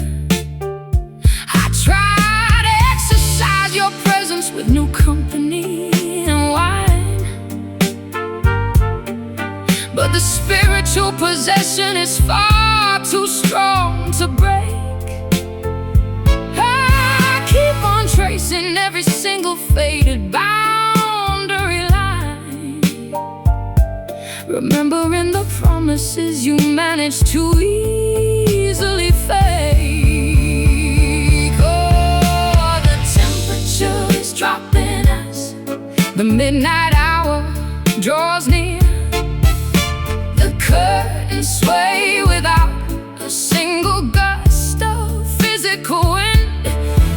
[SPEAKER 1] I try to exercise your presence with new company and wine, but the spiritual possession is far too strong to break. I keep on tracing every single faded boundary line, remembering the promises you managed to easily fake. Oh, the temperature is dropping as the midnight hour draws near. The curtains sway without a single gust of physical wind.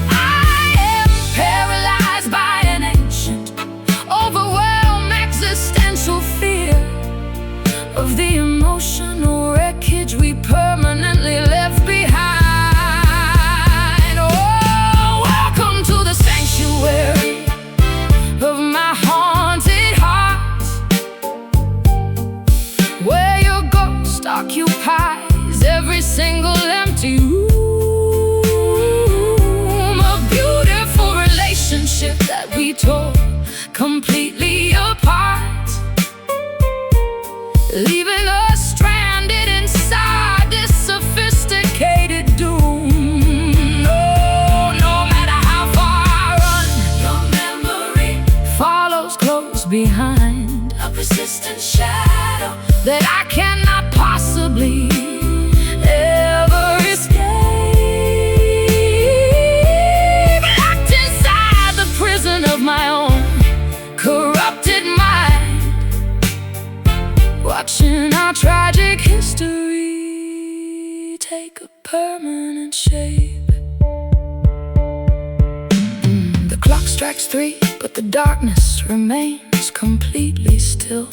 [SPEAKER 1] I am paralyzed by an ancient, overwhelmed existential fear of the emotional wreckage we permanently left behind. Oh, welcome to the sanctuary of my haunted heart, where your ghost occupies every single empty room. permanent shape. The clock strikes 3, but the darkness remains completely still.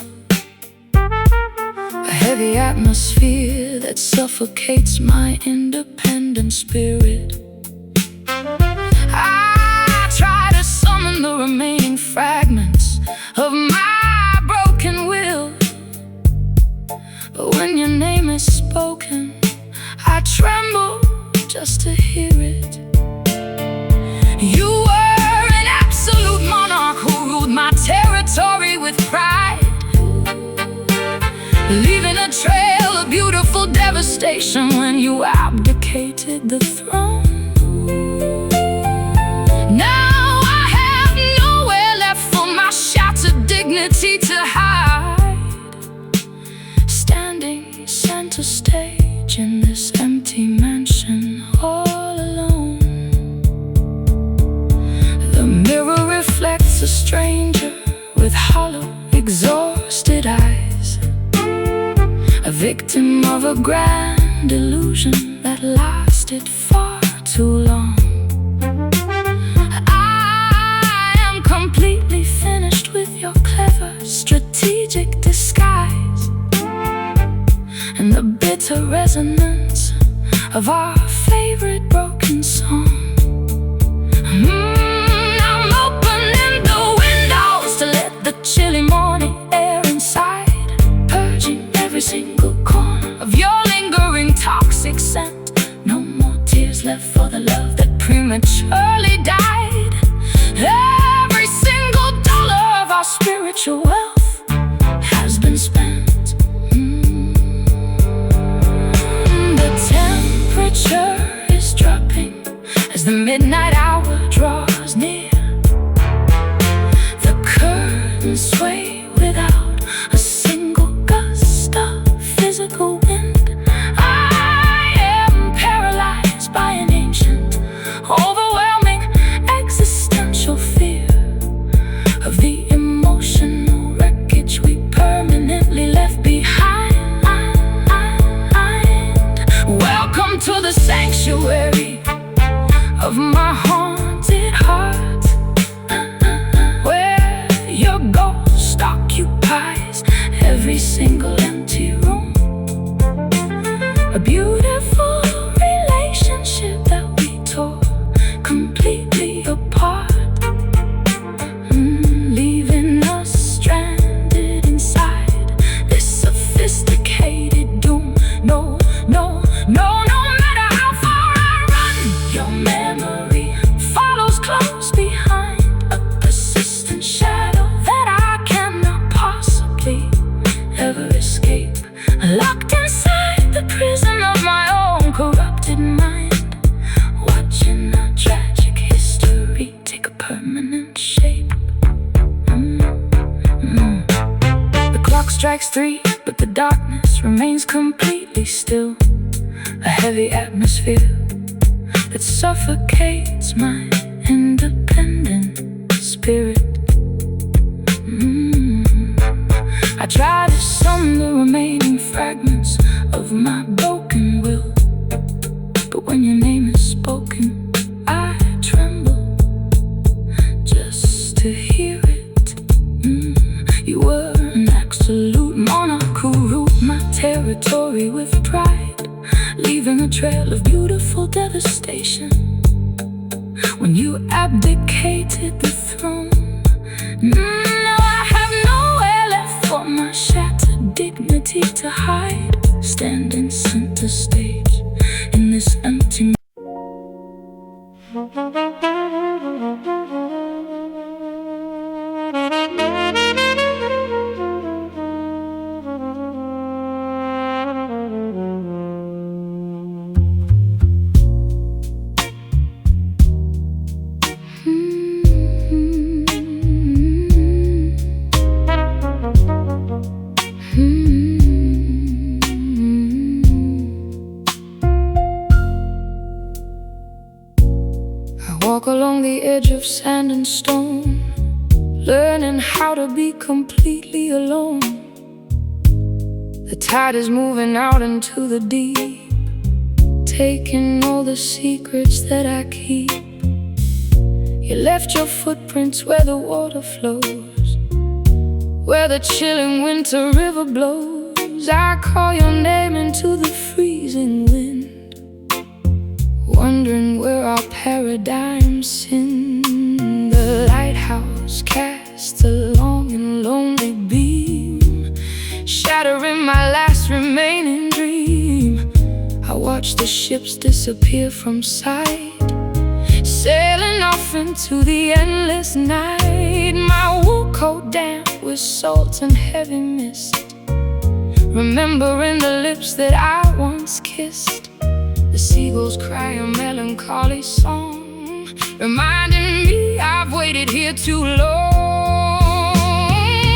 [SPEAKER 1] A heavy atmosphere that suffocates my independent spirit. I try to summon the remaining fragments of my broken will, but when your name is spoken, I tremble just to hear it. You were an absolute monarch who ruled my territory with pride, leaving a trail of beautiful devastation when you abdicated the throne. Now I have nowhere left for my shattered dignity to hide, standing center stage in this empty mansion all alone. The mirror reflects a stranger with hollow, exhausted eyes, a victim of a grand illusion that lasted far too long. I am completely finished with your clever, strategic disguise and the bitter resonance of our favorite broken song. I'm opening the windows to let the chilly morning air inside, purging every single corner of your lingering toxic scent. No more tears left for the love that prematurely died. Every single dollar of our spiritual wealth has been spent. The temperature is dropping as the midnight hour draws near. The curtains sway without a single gust of physical wind. I am paralyzed by an ancient, overwhelming, existential fear of the emotional wreckage we permanently left behind. Welcome to the sanctuary of my haunted heart, where your ghost occupies every single empty room. A beautiful relationship that we tore completely apart, leaving us stranded inside this sophisticated doom. No, no, no, no matter how far I run, your memory follows close behind, a persistent shadow that I cannot possibly ever escape. Locked inside the prison of my own corrupted mind, watching our tragic history take a permanent shape. The clock strikes 3, but the darkness remains completely still. A heavy atmosphere that suffocates my independent spirit. I try to summon the remaining fragments of my broken will, but when your name is spoken, I tremble just to hear it. You were an absolute monarch who ruled my territory with pride, leaving a trail of beautiful devastation when you abdicated the throne. Now I have nowhere left for my shattered dignity to hide, standing center stage in this empty. Walk along the edge of sand and stone, learning how to be completely alone. The tide is moving out into the deep, taking all the secrets that I keep. You left your footprints where the water flows, where the chilling winter river blows. I call your name into the freezing wind, wondering where our paradigms sin. The lighthouse casts a long and lonely beam, shattering my last remaining dream. I watch the ships disappear from sight, sailing off into the endless night. My wool coat damp with salt and heavy mist, remembering the lips that I once kissed. The seagulls cry a melancholy song, reminding me I've waited here too long.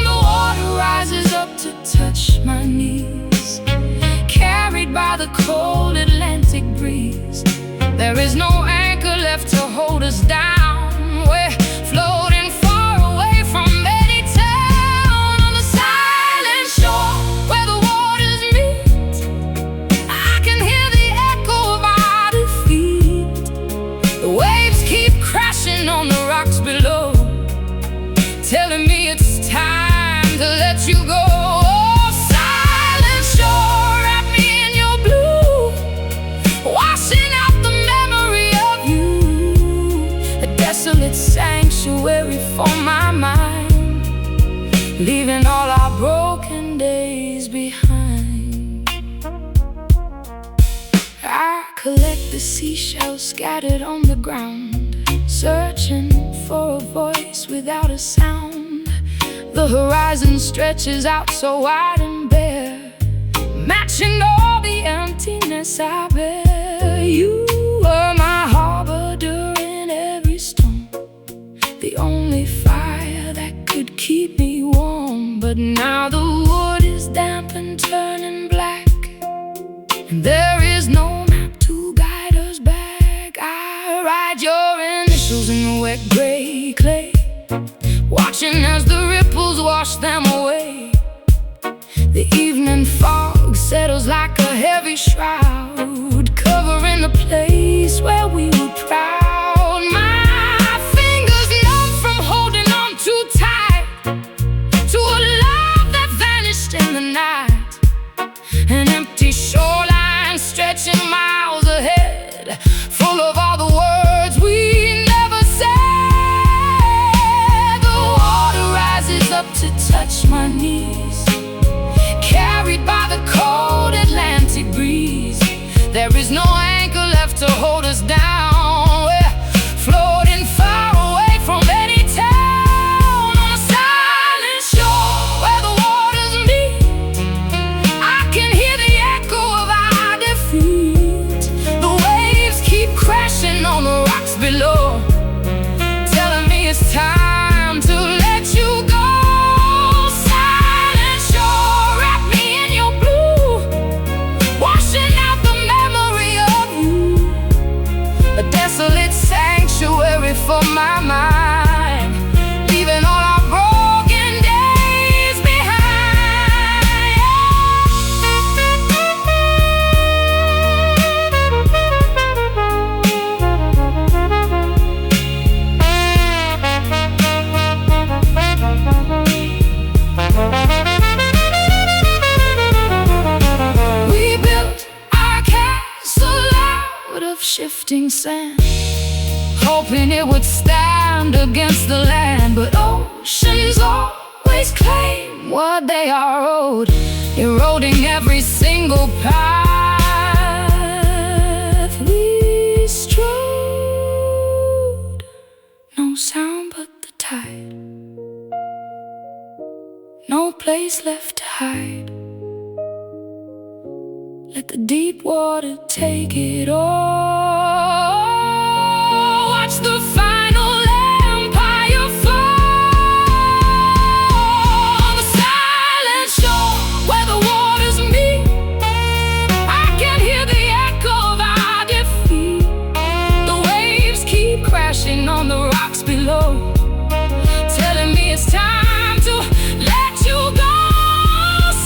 [SPEAKER 1] The water rises up to touch my knees, carried by the cold Atlantic breeze. There is no anchor left to hold us down. We're floating far away from any town, on the silent shore where the waters meet. I can hear the echo of our defeat. The waves keep crashing on the rocks below, telling me it's time to let you go. Oh, silent shore, wrap me in your blue, washing out the memory of you. A desolate sanctuary for my mind, leaving all our broken days behind. I collect the seashells scattered on the ground, searching for a voice without a sound. The horizon stretches out so wide and bare, matching all the emptiness I bear. You were my harbor during every storm, the only fire that could keep me warm. But now the wood is damp and turning black, and there is no map to guide us back. I write your initials in the wet gray clay, watching as the ripples wash them away. The evening fog settles like a heavy shroud, covering the place where we were proud. My fingers numb from holding on too tight to a love that vanished in the night. An empty shoreline stretching miles ahead, full of all the words we never said. The water rises up to touch my knees, carried by the cold Atlantic breeze. There is no anchor left to hold us down. We're floating far away from any town, on a silent shore where the waters meet. I can hear the echo of our defeat. The waves keep crashing on the rocks below, telling me it's time to let you go. Silent shore, wrap me in your blue, washing out the memory of you. A desolate sanctuary for my mind, leaving all our broken days behind. We built our castle out of shifting sand, hoping it would stand against the land. But oceans always claim what they are owed, eroding every single path we strode. No sound but the tide, no place left to hide. Let the deep water take it all. Watch the final empire fall, on the silent shore where the waters meet. I can hear the echo of our defeat. The waves keep crashing on the rocks below, telling me it's time to let you go.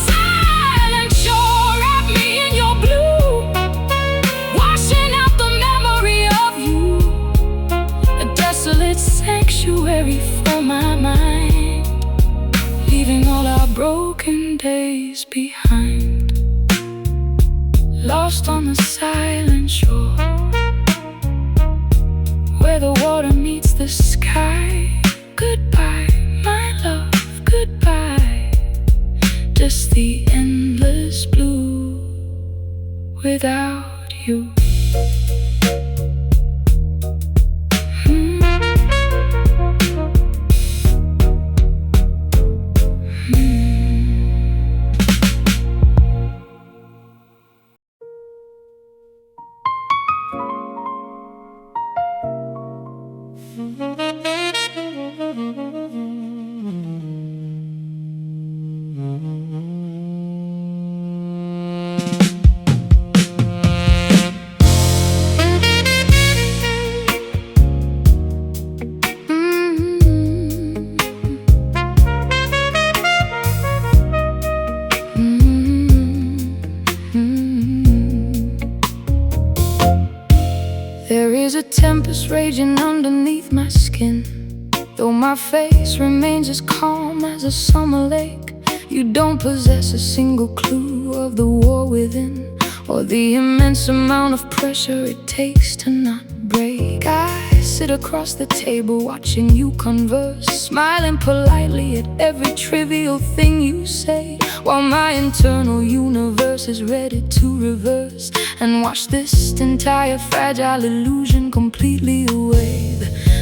[SPEAKER 1] Silent shore, wrap me in your blue, wash broken days behind, lost on the silent shore, where the water meets the sky. Goodbye, my love, goodbye. Just the endless blue without you. There is a tempest raging underneath my skin, though my face remains as calm as a summer lake. You don't possess a single clue of the war within, or the immense amount of pressure it takes to not break. I sit across the table watching you converse, smiling politely at every trivial thing you say, while my internal universe is ready to reverse and wash this entire fragile illusion completely away.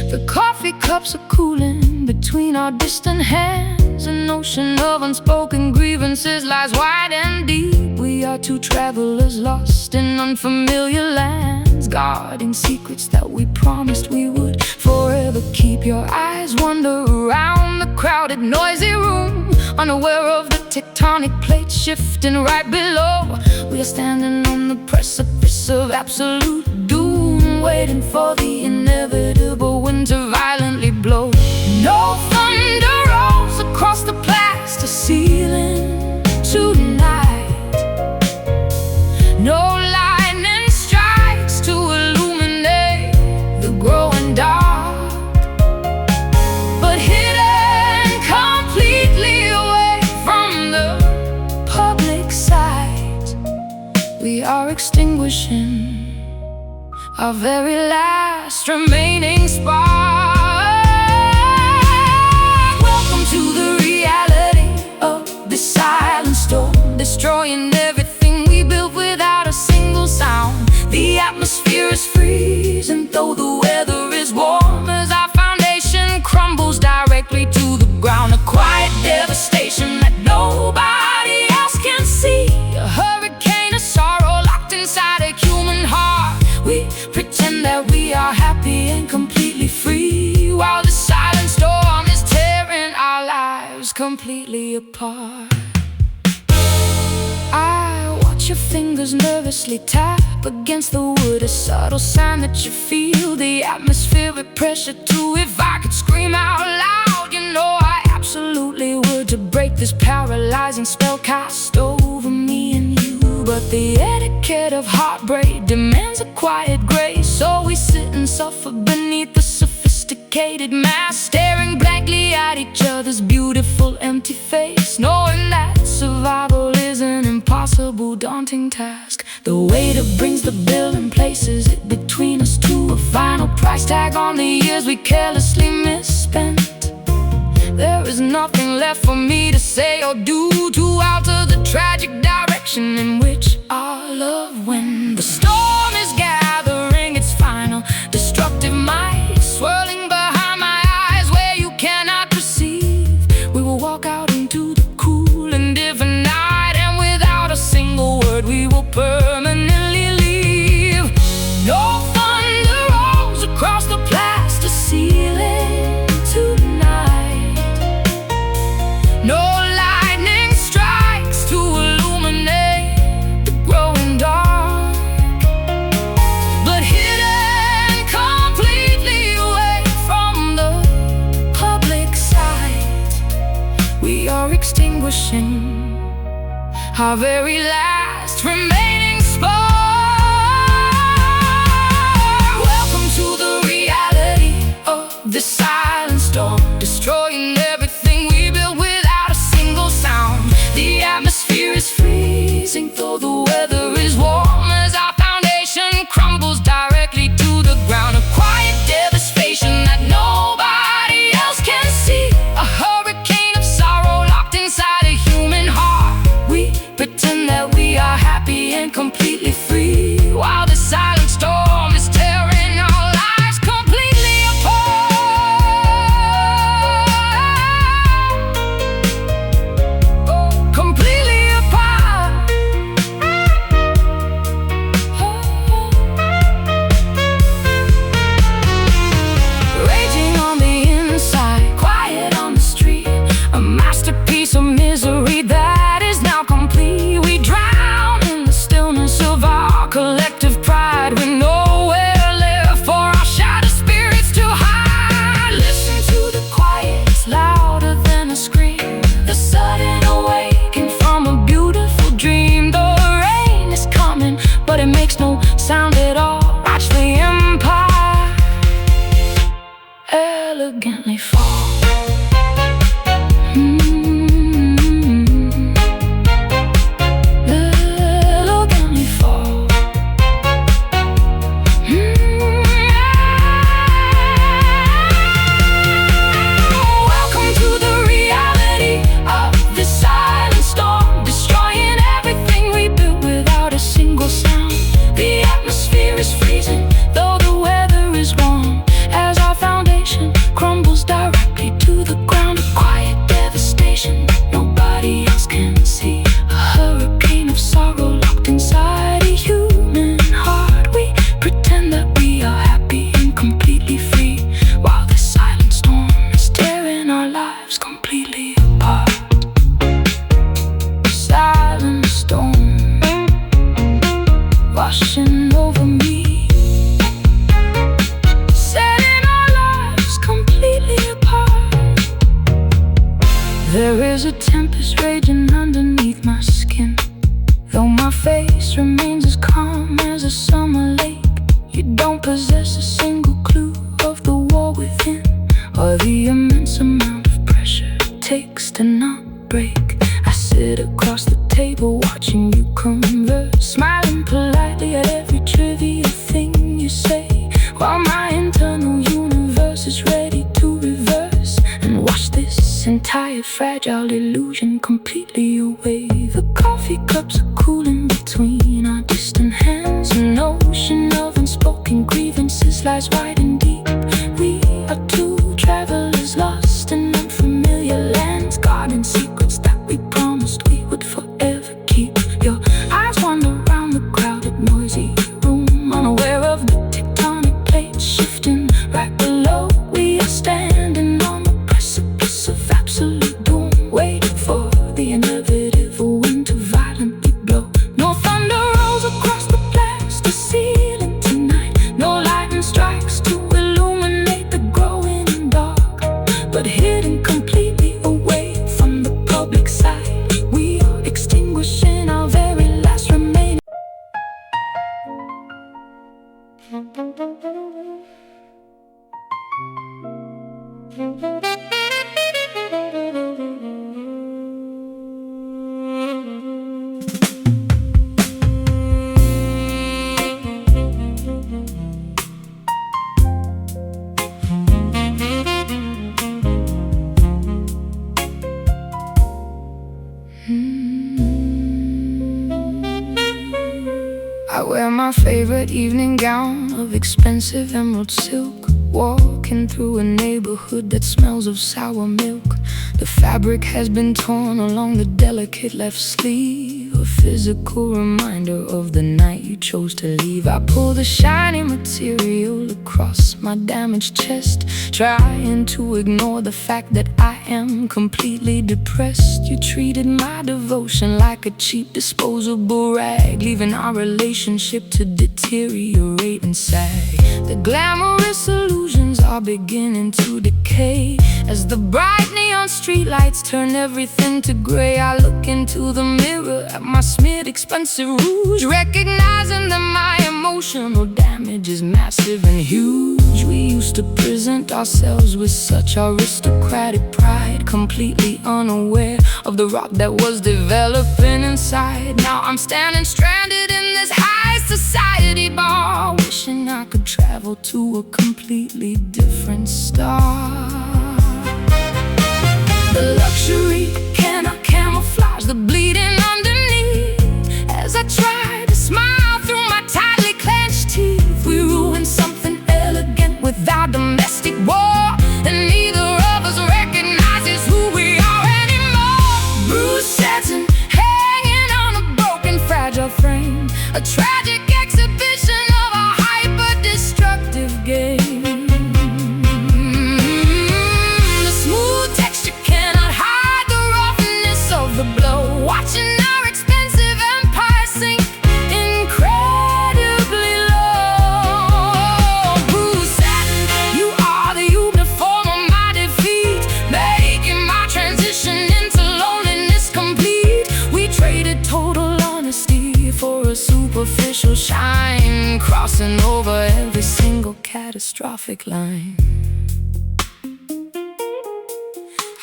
[SPEAKER 1] The coffee cups are cooling between our distant hands. An ocean of unspoken grievances lies wide and deep. We are two travelers lost in unfamiliar lands, guarding secrets that we promised we would forever keep. Your eyes wander around the crowded, noisy room, unaware of the tectonic plates shifting right below. We are standing on the precipice of absolute doom, waiting for the inevitable wind to violently blow. No thunder rolls across the plaster ceiling tonight. No lightning strikes to illuminate the growing dark, but hidden completely away from the public sight, we are extinguishing our very last remaining spark. Welcome to the reality of this silent storm, destroying everything we built without a single sound. The atmosphere is freezing, though the weather is warm, as our foundation crumbles directly to the ground. A quiet devastation that nobody else can see, a hurricane of sorrow locked inside a human heart. We pretend that we are happy and completely free, while the silent storm is tearing our lives completely apart. I watch your fingers nervously tap against the wood, a subtle sign that you feel the atmospheric pressure too. If I could scream out loud, you know I absolutely would, to break this paralyzing spell cast over me and you. But the etiquette of heartbreak demands a quiet grace, so we sit and suffer beneath the sophisticated mask, staring blankly at each other's beautiful empty face, knowing that survival is an impossible, daunting task. The waiter brings the bill and places it between us two, a final price tag on the years we carelessly misspent. There is nothing left for me to say or do to alter the tragic direction in which our love went. The storm is gathering its final destructive might, swirling behind my eyes where you cannot perceive. We will walk out into the cool and different night, and without a single word we will permanently leave. No thunder rolls across the plaster ceiling tonight. No lightning strikes to illuminate the growing dark, but hidden completely away from the public sight, we are extinguishing our very last remaining spark. Welcome to the reality of this silent storm, destroying everything we built without a single sound. don't possess a single clue of the war within, or the immense amount of pressure it takes to not break. I sit across the table watching you converse, smiling politely at every trivial thing you say, while my internal universe is ready to reverse and wash this entire fragile illusion completely away. The coffee cups are cooling between our distant hands. An ocean of unspoken grievances lies wide and deep. We are two travelers lost in unfamiliar lands, guarding secrets that we promised we would forever keep. Your eyes wander around the crowded, noisy room, unaware of the tectonic plates shifting right below. We are standing on the precipice of absolute doom, waiting for the inevitable wind to violently blow. No thunder rolls across the blasted ceiling tonight, no lightning strikes to illuminate the growing dark, but hidden completely away from the public sight, we are extinguishing our very last remaining. I wear my favorite evening gown of expensive emerald silk, walking through a neighborhood that smells of sour milk. The fabric has been torn along the delicate left sleeve, a physical reminder of the night you chose to leave. I pull the shiny material across my damaged chest, trying to ignore the fact that I am completely depressed. You treated my devotion like a cheap disposable rag, leaving our relationship to deteriorate and sag. The glamorous illusions are beginning to decay as the bright neon streetlights turn everything to gray. I look into the mirror at my smeared expensive rouge, recognizing that my emotional damage is massive and huge. We used to present ourselves with such aristocratic pride, completely unaware of the rot that was developing inside. Now I'm standing stranded in this high society bar, wishing I could travel to a completely different star. The luxury cannot camouflage the bleeding underneath, as I try to smile through my tightly clenched teeth. We ruined something elegant with our domestic war, and neither of us recognizes who we are anymore. Bruised satin hanging on a broken, fragile frame, a tragic exhibition of a hyper-destructive game. The smooth texture cannot hide the roughness of the blow, watching our expensive empire sink incredibly low. Bruised satin, you are the uniform of my defeat, making my transition into loneliness complete. We traded total honesty for a superficial shine, crossing over every single catastrophic line.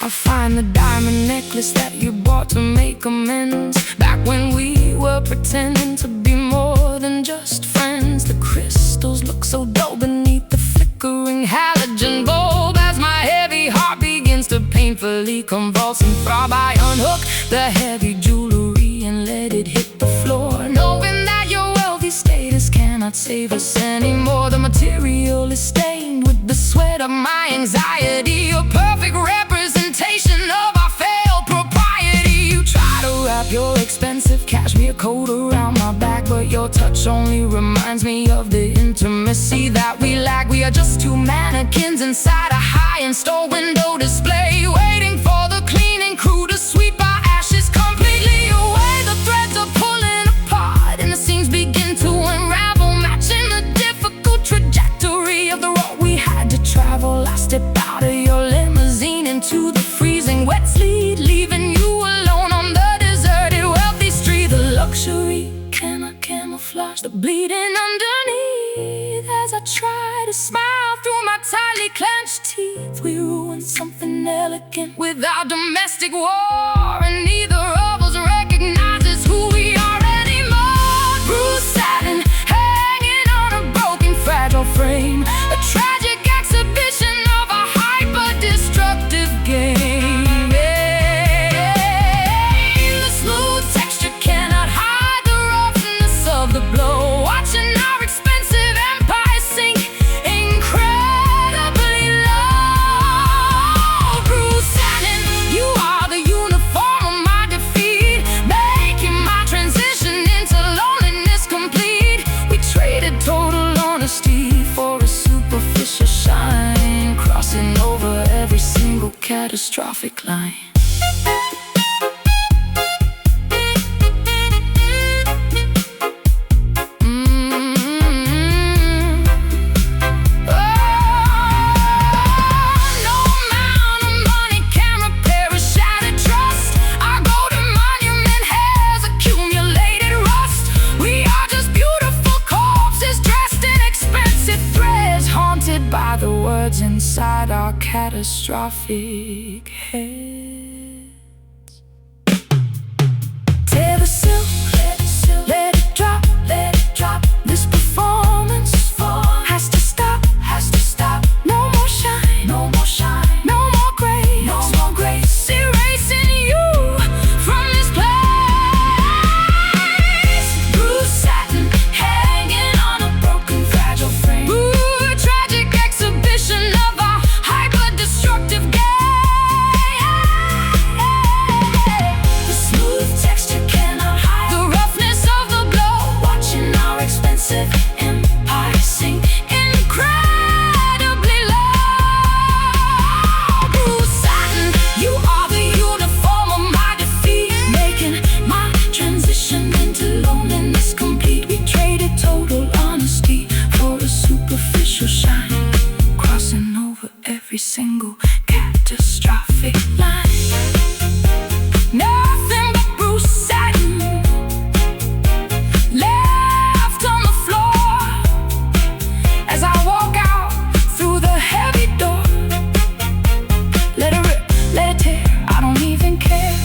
[SPEAKER 1] I find the diamond necklace that you bought to make amends, back when we were pretending to be more than just friends. The crystals look so dull beneath the flickering halogen bulb, as my heavy heart begins to painfully convulse and throb. I unhook the heavy jewelry and let it hit the floor, knowing that your wealthy status cannot save us anymore. The material is stained with the sweat of my anxiety, a perfect representation of our failed propriety. You try to wrap your expensive cashmere coat around my back, but your touch only reminds me of the intimacy that we lack. We are just two mannequins inside a high-end store window display, waiting for the cleaning crew to sweep our ashes completely away. The threads are pulling apart and the seams begin to unravel, matching the difficult trajectory of the road we had to travel. I step out of your limousine into the freezing wet sleet, leaving you alone on the deserted wealthy street. The luxury cannot camouflage the bleeding underneath, as as I try to smile through my tightly clenched teeth. We ruined something elegant with our domestic war, and neither of us recognizes who we are anymore. Bruised satin, hanging on a broken, fragile frame, a tragic exhibition of a hyper-destructive game. The smooth texture cannot hide the roughness of the blow. Watching our expensive empire sink incredibly low. Bruised satin, you are the uniform of my defeat, making my transition into loneliness complete. We traded total honesty for a superficial shine, crossing over every single catastrophic line. By the words inside our catastrophic heads. Tear the silk, let it drop, let it drop. This performance has to stop, has to stop. No more shine, no more shine, no more grace, no more grace. Erasing you from this place. Bruised satin, hanging on a broken, fragile frame. Ooh, tragic exhibition of a hyper-destructive game. The smooth texture cannot hide the roughness of the blow. Watching our expensive empire sink incredibly low. Bruised satin, you are the uniform of my defeat, making my transition into loneliness complete. We traded total honesty for a superficial shine, crossing over every single catastrophic line. Nothing but bruised satin left on the floor as I walk out through the heavy door. Let it rip, let it tear, I don't even care.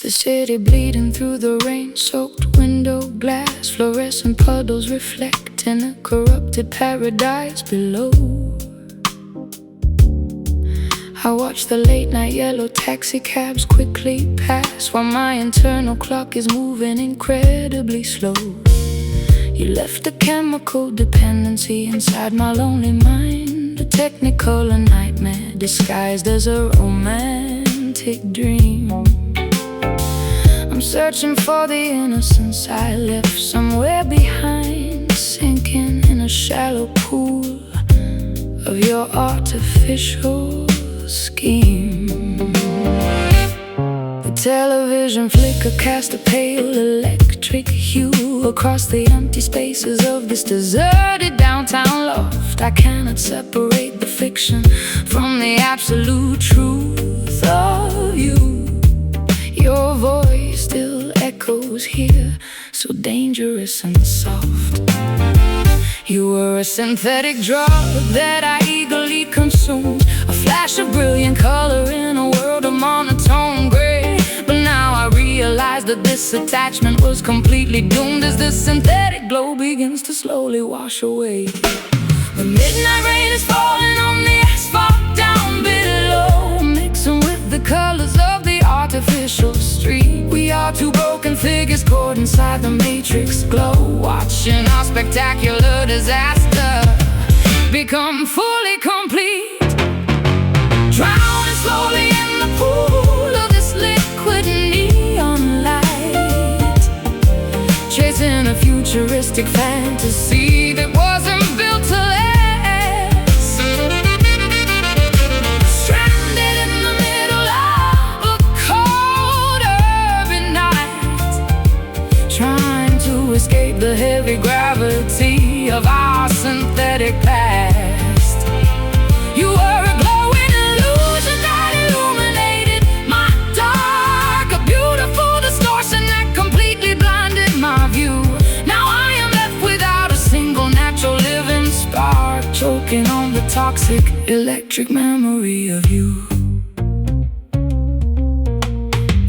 [SPEAKER 1] The city bleeding through the rain-soaked window glass, fluorescent puddles reflect in a corrupted paradise below. I watch the late-night yellow taxi cabs quickly pass, while my internal clock is moving incredibly slow. You left a chemical dependency inside my lonely mind, a technicolor nightmare disguised as a romantic dream. I'm searching for the innocence I left somewhere behind, sinking in a shallow pool of your artificial scheme. The television flicker cast a pale electric hue across the empty spaces of this deserted downtown loft. I cannot separate the fiction from the absolute truth of you. Your voice still echoes here, so dangerous and soft. You were a synthetic drug that I eagerly consumed, a flash of brilliant color in a world of monotone gray. But now I realize that this attachment was completely doomed, as this synthetic glow begins to slowly wash away. The midnight rain is falling on the asphalt down below, mixing with the colors of the artificial artificial street. We are two broken figures caught inside the matrix glow, watching our spectacular disaster become fully complete. Drowning slowly in the pool of this liquid neon light, chasing a futuristic fantasy that wasn't built to last. Stranded in the middle of a cold urban night, trying to escape the heavy gravity of our synthetic past. You were a glowing illusion that illuminated my dark, a beautiful distortion that completely blinded my view. Now I am left without a single natural living spark, choking on the toxic electric memory of you.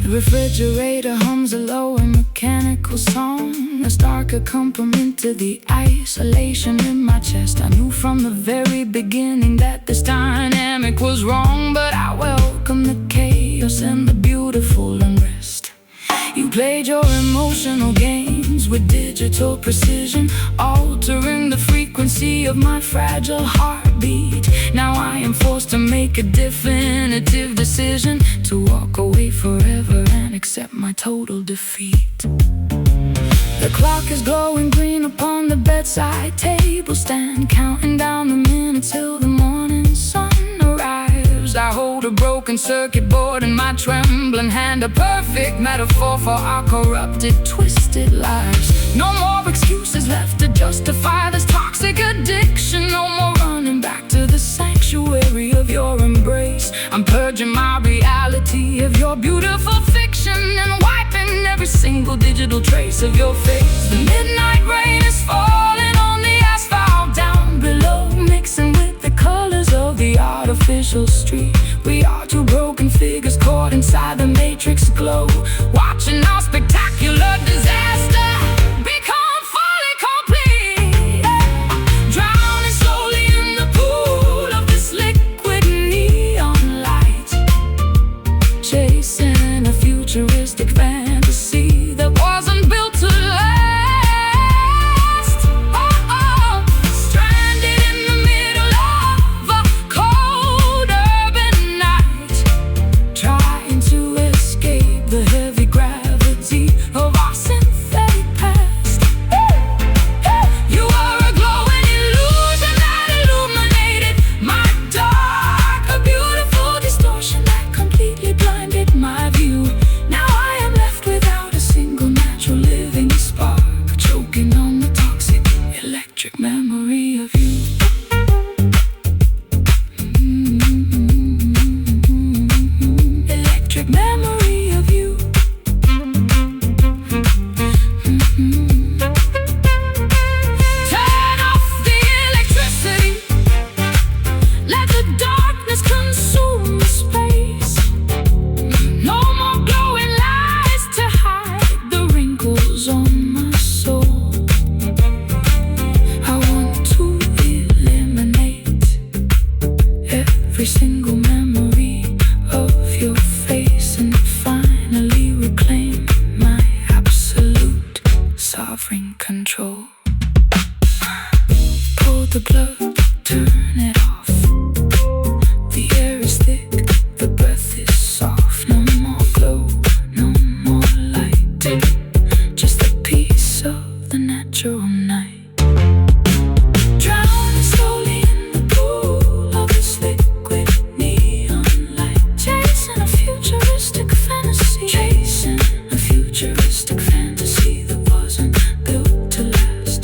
[SPEAKER 1] The refrigerator hums a low and mechanical song, a stark accompaniment to the isolation in my chest. I knew from the very beginning that this dynamic was wrong, but I welcome the chaos and the beautiful unrest. You played your emotional games with digital precision, altering the frequency of my fragile heartbeat. Now I am forced to make a definitive decision, to walk away forever and accept my total defeat. The clock is glowing green upon the bedside table stand, counting down the minutes till the morning sun arrives. I hold a broken circuit board in my trembling hand, a perfect metaphor for our corrupted, twisted lives. No more excuses left to justify this toxic addiction. No more running back to the sanctuary of your embrace. I'm purging my reality of your beautiful fiction and wiping every single digital trace of your face. The midnight rain is falling on the asphalt down below, mixing with the colors of the artificial street. We are two broken figures caught inside the matrix glow, watching our spectacular disaster become fully complete. Drowning slowly in the pool of this liquid neon light, chasing a futuristic fantasy that wasn't built to last. Stranded in the middle of a cold urban night, trying to escape the heavy gravity of our synthetic past. You are a glowing illusion that illuminated my dark, a beautiful distortion that completely blinded my view. Now I am left without a single natural living spark, choking on the toxic electric memory of you. Electric memory of you. Turn off the electricity, let the darkness consume the space. No more glowing lights to hide the wrinkles on my soul. I want to eliminate every single memory of your face and finally reclaim my absolute sovereign control. Pull the plug, turn it off. The air is thick, the breath is soft. No more glow, no more light, just a piece of the natural night. Drowning slowly in the pool of this liquid neon light, chasing a futuristic fantasy, chasing a futuristic fantasy that wasn't built to last.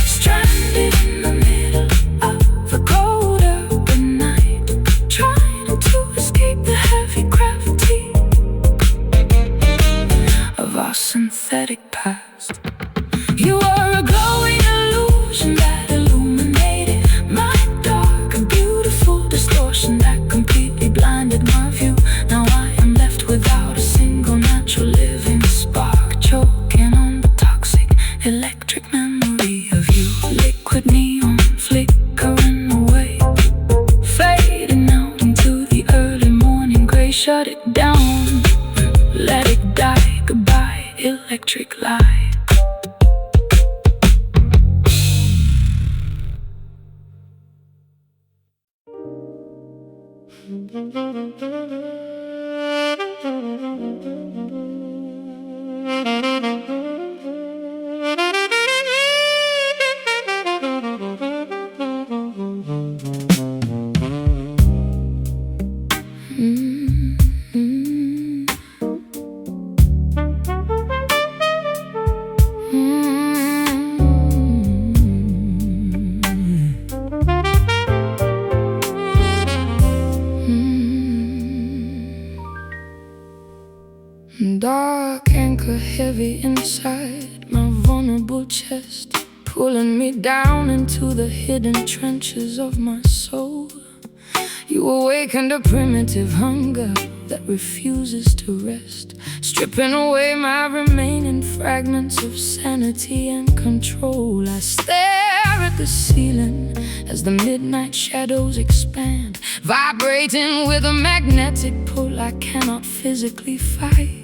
[SPEAKER 1] Stranded in the middle of a cold urban night, trying to escape the heavy gravity of our synthetic past. You are a glowing illusion that illuminated my dark, a beautiful distortion that completely blinded my view. Now I am left without a single natural living spark, choking on the toxic electric memory of you. Liquid neon flickering away, fading out into the early morning gray shadow. electric light. Dark anchor heavy inside my vulnerable chest, pulling me down into the hidden trenches of my soul. You awakened a primitive hunger that refuses to rest, stripping away my remaining fragments of sanity and control. I stare at the ceiling as the midnight shadows expand, vibrating with a magnetic pull I cannot physically fight.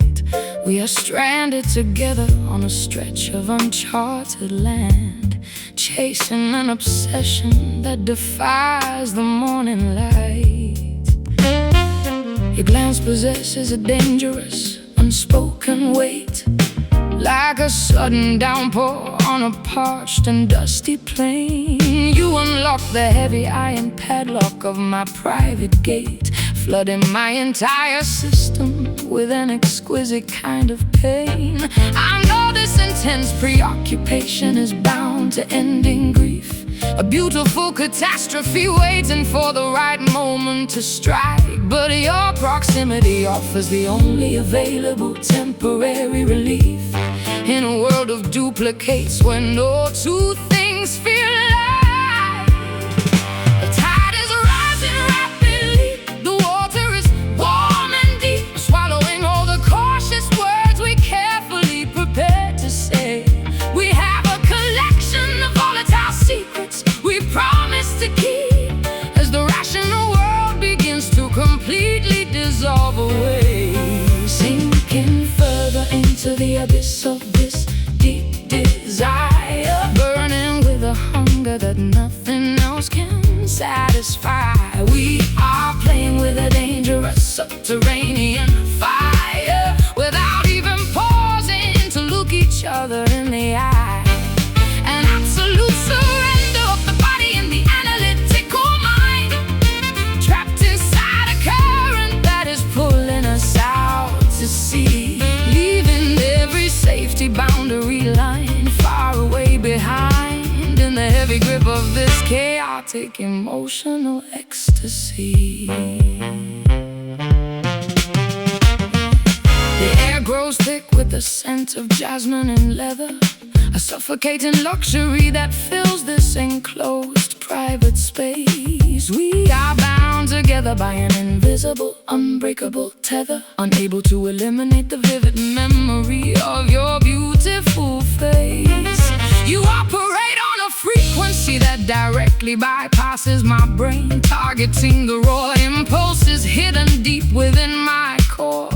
[SPEAKER 1] We are stranded together on a stretch of uncharted land, chasing an obsession that defies the morning light. Your glance possesses a dangerous, unspoken weight, like a sudden downpour on a parched and dusty plain. You unlock the heavy iron padlock of my private gate, flooding my entire system with an exquisite kind of pain. I know this intense preoccupation is bound to end in grief, a beautiful catastrophe waiting for the right moment to strike. But your proximity offers the only available temporary relief in a world of duplicates where no two things feel alike. The tide is rising rapidly, the water is warm and deep, swallowing all the cautious words we carefully prepared to say. We have a collection of volatile secrets we promise to keep as the rational world begins to completely dissolve away, sinking further into the abyss of this deep desire, burning with a hunger that nothing else can satisfy. We are playing with a dangerous subterranean fire without even pausing to look each other in the eye. An absolute surrender of the body and the analytical mind, trapped inside a current that is pulling us out to sea, leaving every safety boundary line far away behind in the heavy grip of this chaotic emotional ecstasy. The air grows thick with the scent of jasmine and leather, a suffocating luxury that fills this enclosed private space. We are bound together by an invisible, unbreakable tether, unable to eliminate the vivid memory of your beautiful face. You operate on a frequency that directly bypasses my brain, targeting the raw impulses hidden deep within my core,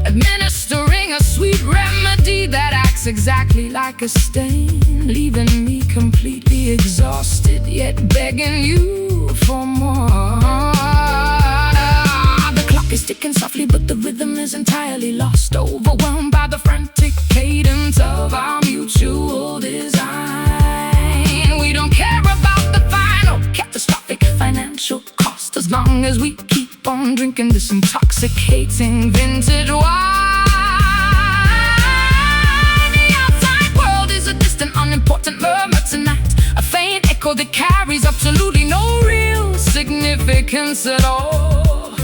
[SPEAKER 1] administering a sweet remedy that acts exactly like a stain, leaving me completely exhausted, yet begging you for more. The clock is ticking softly, but the rhythm is entirely lost, overwhelmed by the frantic cadence of our mutual design. We don't care about the final catastrophic financial cost, as long as we keep on drinking this intoxicating vintage wine. The outside world is a distant, unimportant murmur tonight, a faint echo that carries absolutely no real significance at all.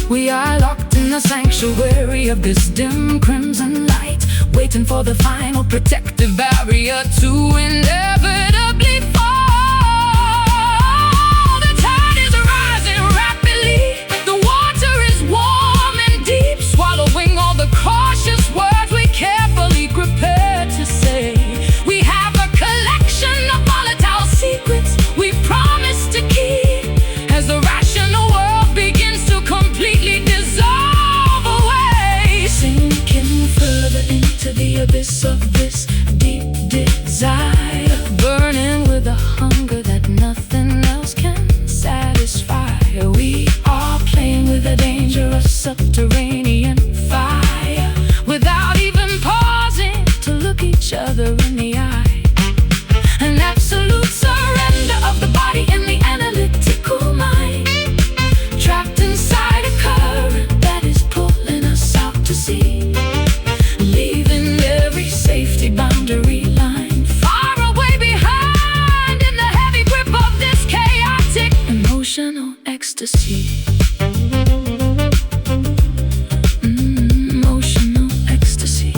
[SPEAKER 1] We are locked in the sanctuary of this dim crimson light, waiting for the final protective barrier to inevitably fall. The tide is rising rapidly, the water is warm and deep, swallowing all the cautious words we carefully prepared to say. We have a collection of volatile secrets we promise to keep as the rational world begins to completely dissolve away, sinking further into the abyss of this deep desire, burning with a hunger that nothing else can satisfy. We are playing with a dangerous subterranean fire, without even pausing to look each other in the eye. An absolute surrender of the body in the analytical mind, trapped inside a current that is pulling us out to sea, leaving every safety boundary line far away behind, in the heavy grip of this chaotic emotional ecstasy. Emotional ecstasy.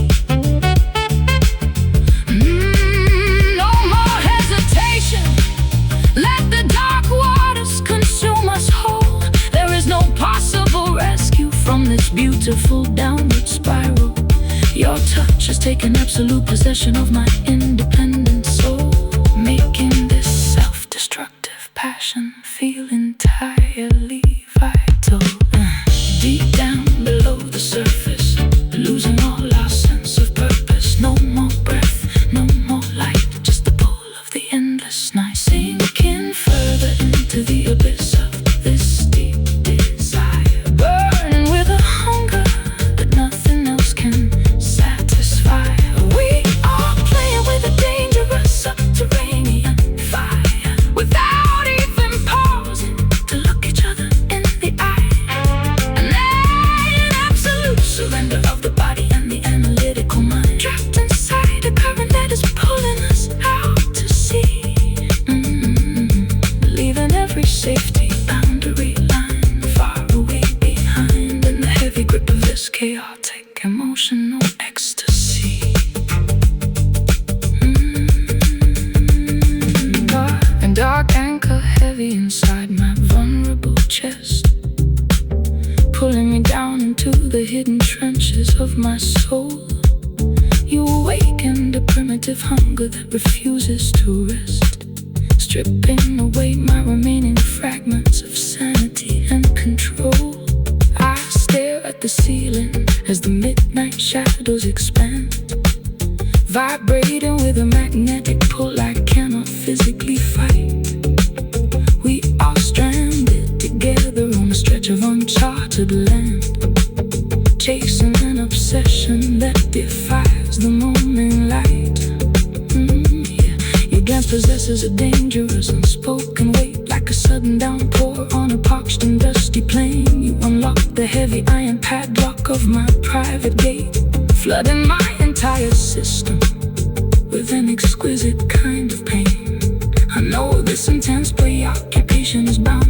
[SPEAKER 1] No more hesitation. Let the dark waters consume us whole. There is no possible rescue from this beautiful downward spiral. Your touch has taken absolute possession of my independent soul, making this self-destructive passion feel entirely vital. Deep down below the surface, losing all our sense of purpose. No more breath, no more light, just the pull of the endless night, sinking further into the abyss of this deep desire, burning with a hunger that nothing else can satisfy. We are playing with a dangerous subterranean fire, without even pausing to look each other in the eye. An absolute surrender of the body and the analytical mind, trapped inside a current that is pulling us out to sea, leaving every safety boundary line far away behind, in the heavy grip of this chaotic emotional ecstasy. An dark anchor heavy inside my vulnerable chest, pulling me down into the hidden trenches of my soul. You awakened a primitive hunger that refuses to rest, stripping away my remaining fragments of sanity and control. I stare at the ceiling as the midnight shadows expand, vibrating with a magnetic pull I cannot physically fight. We are stranded together on a stretch of uncharted land, chasing an obsession that defies the morning light. Your glance possesses a dangerous unspoken weight, like a sudden downpour on a parched and dusty plain. You unlock the heavy iron padlock of my private gate, flooding my entire system with an exquisite kind of pain. I know this intense preoccupation is bound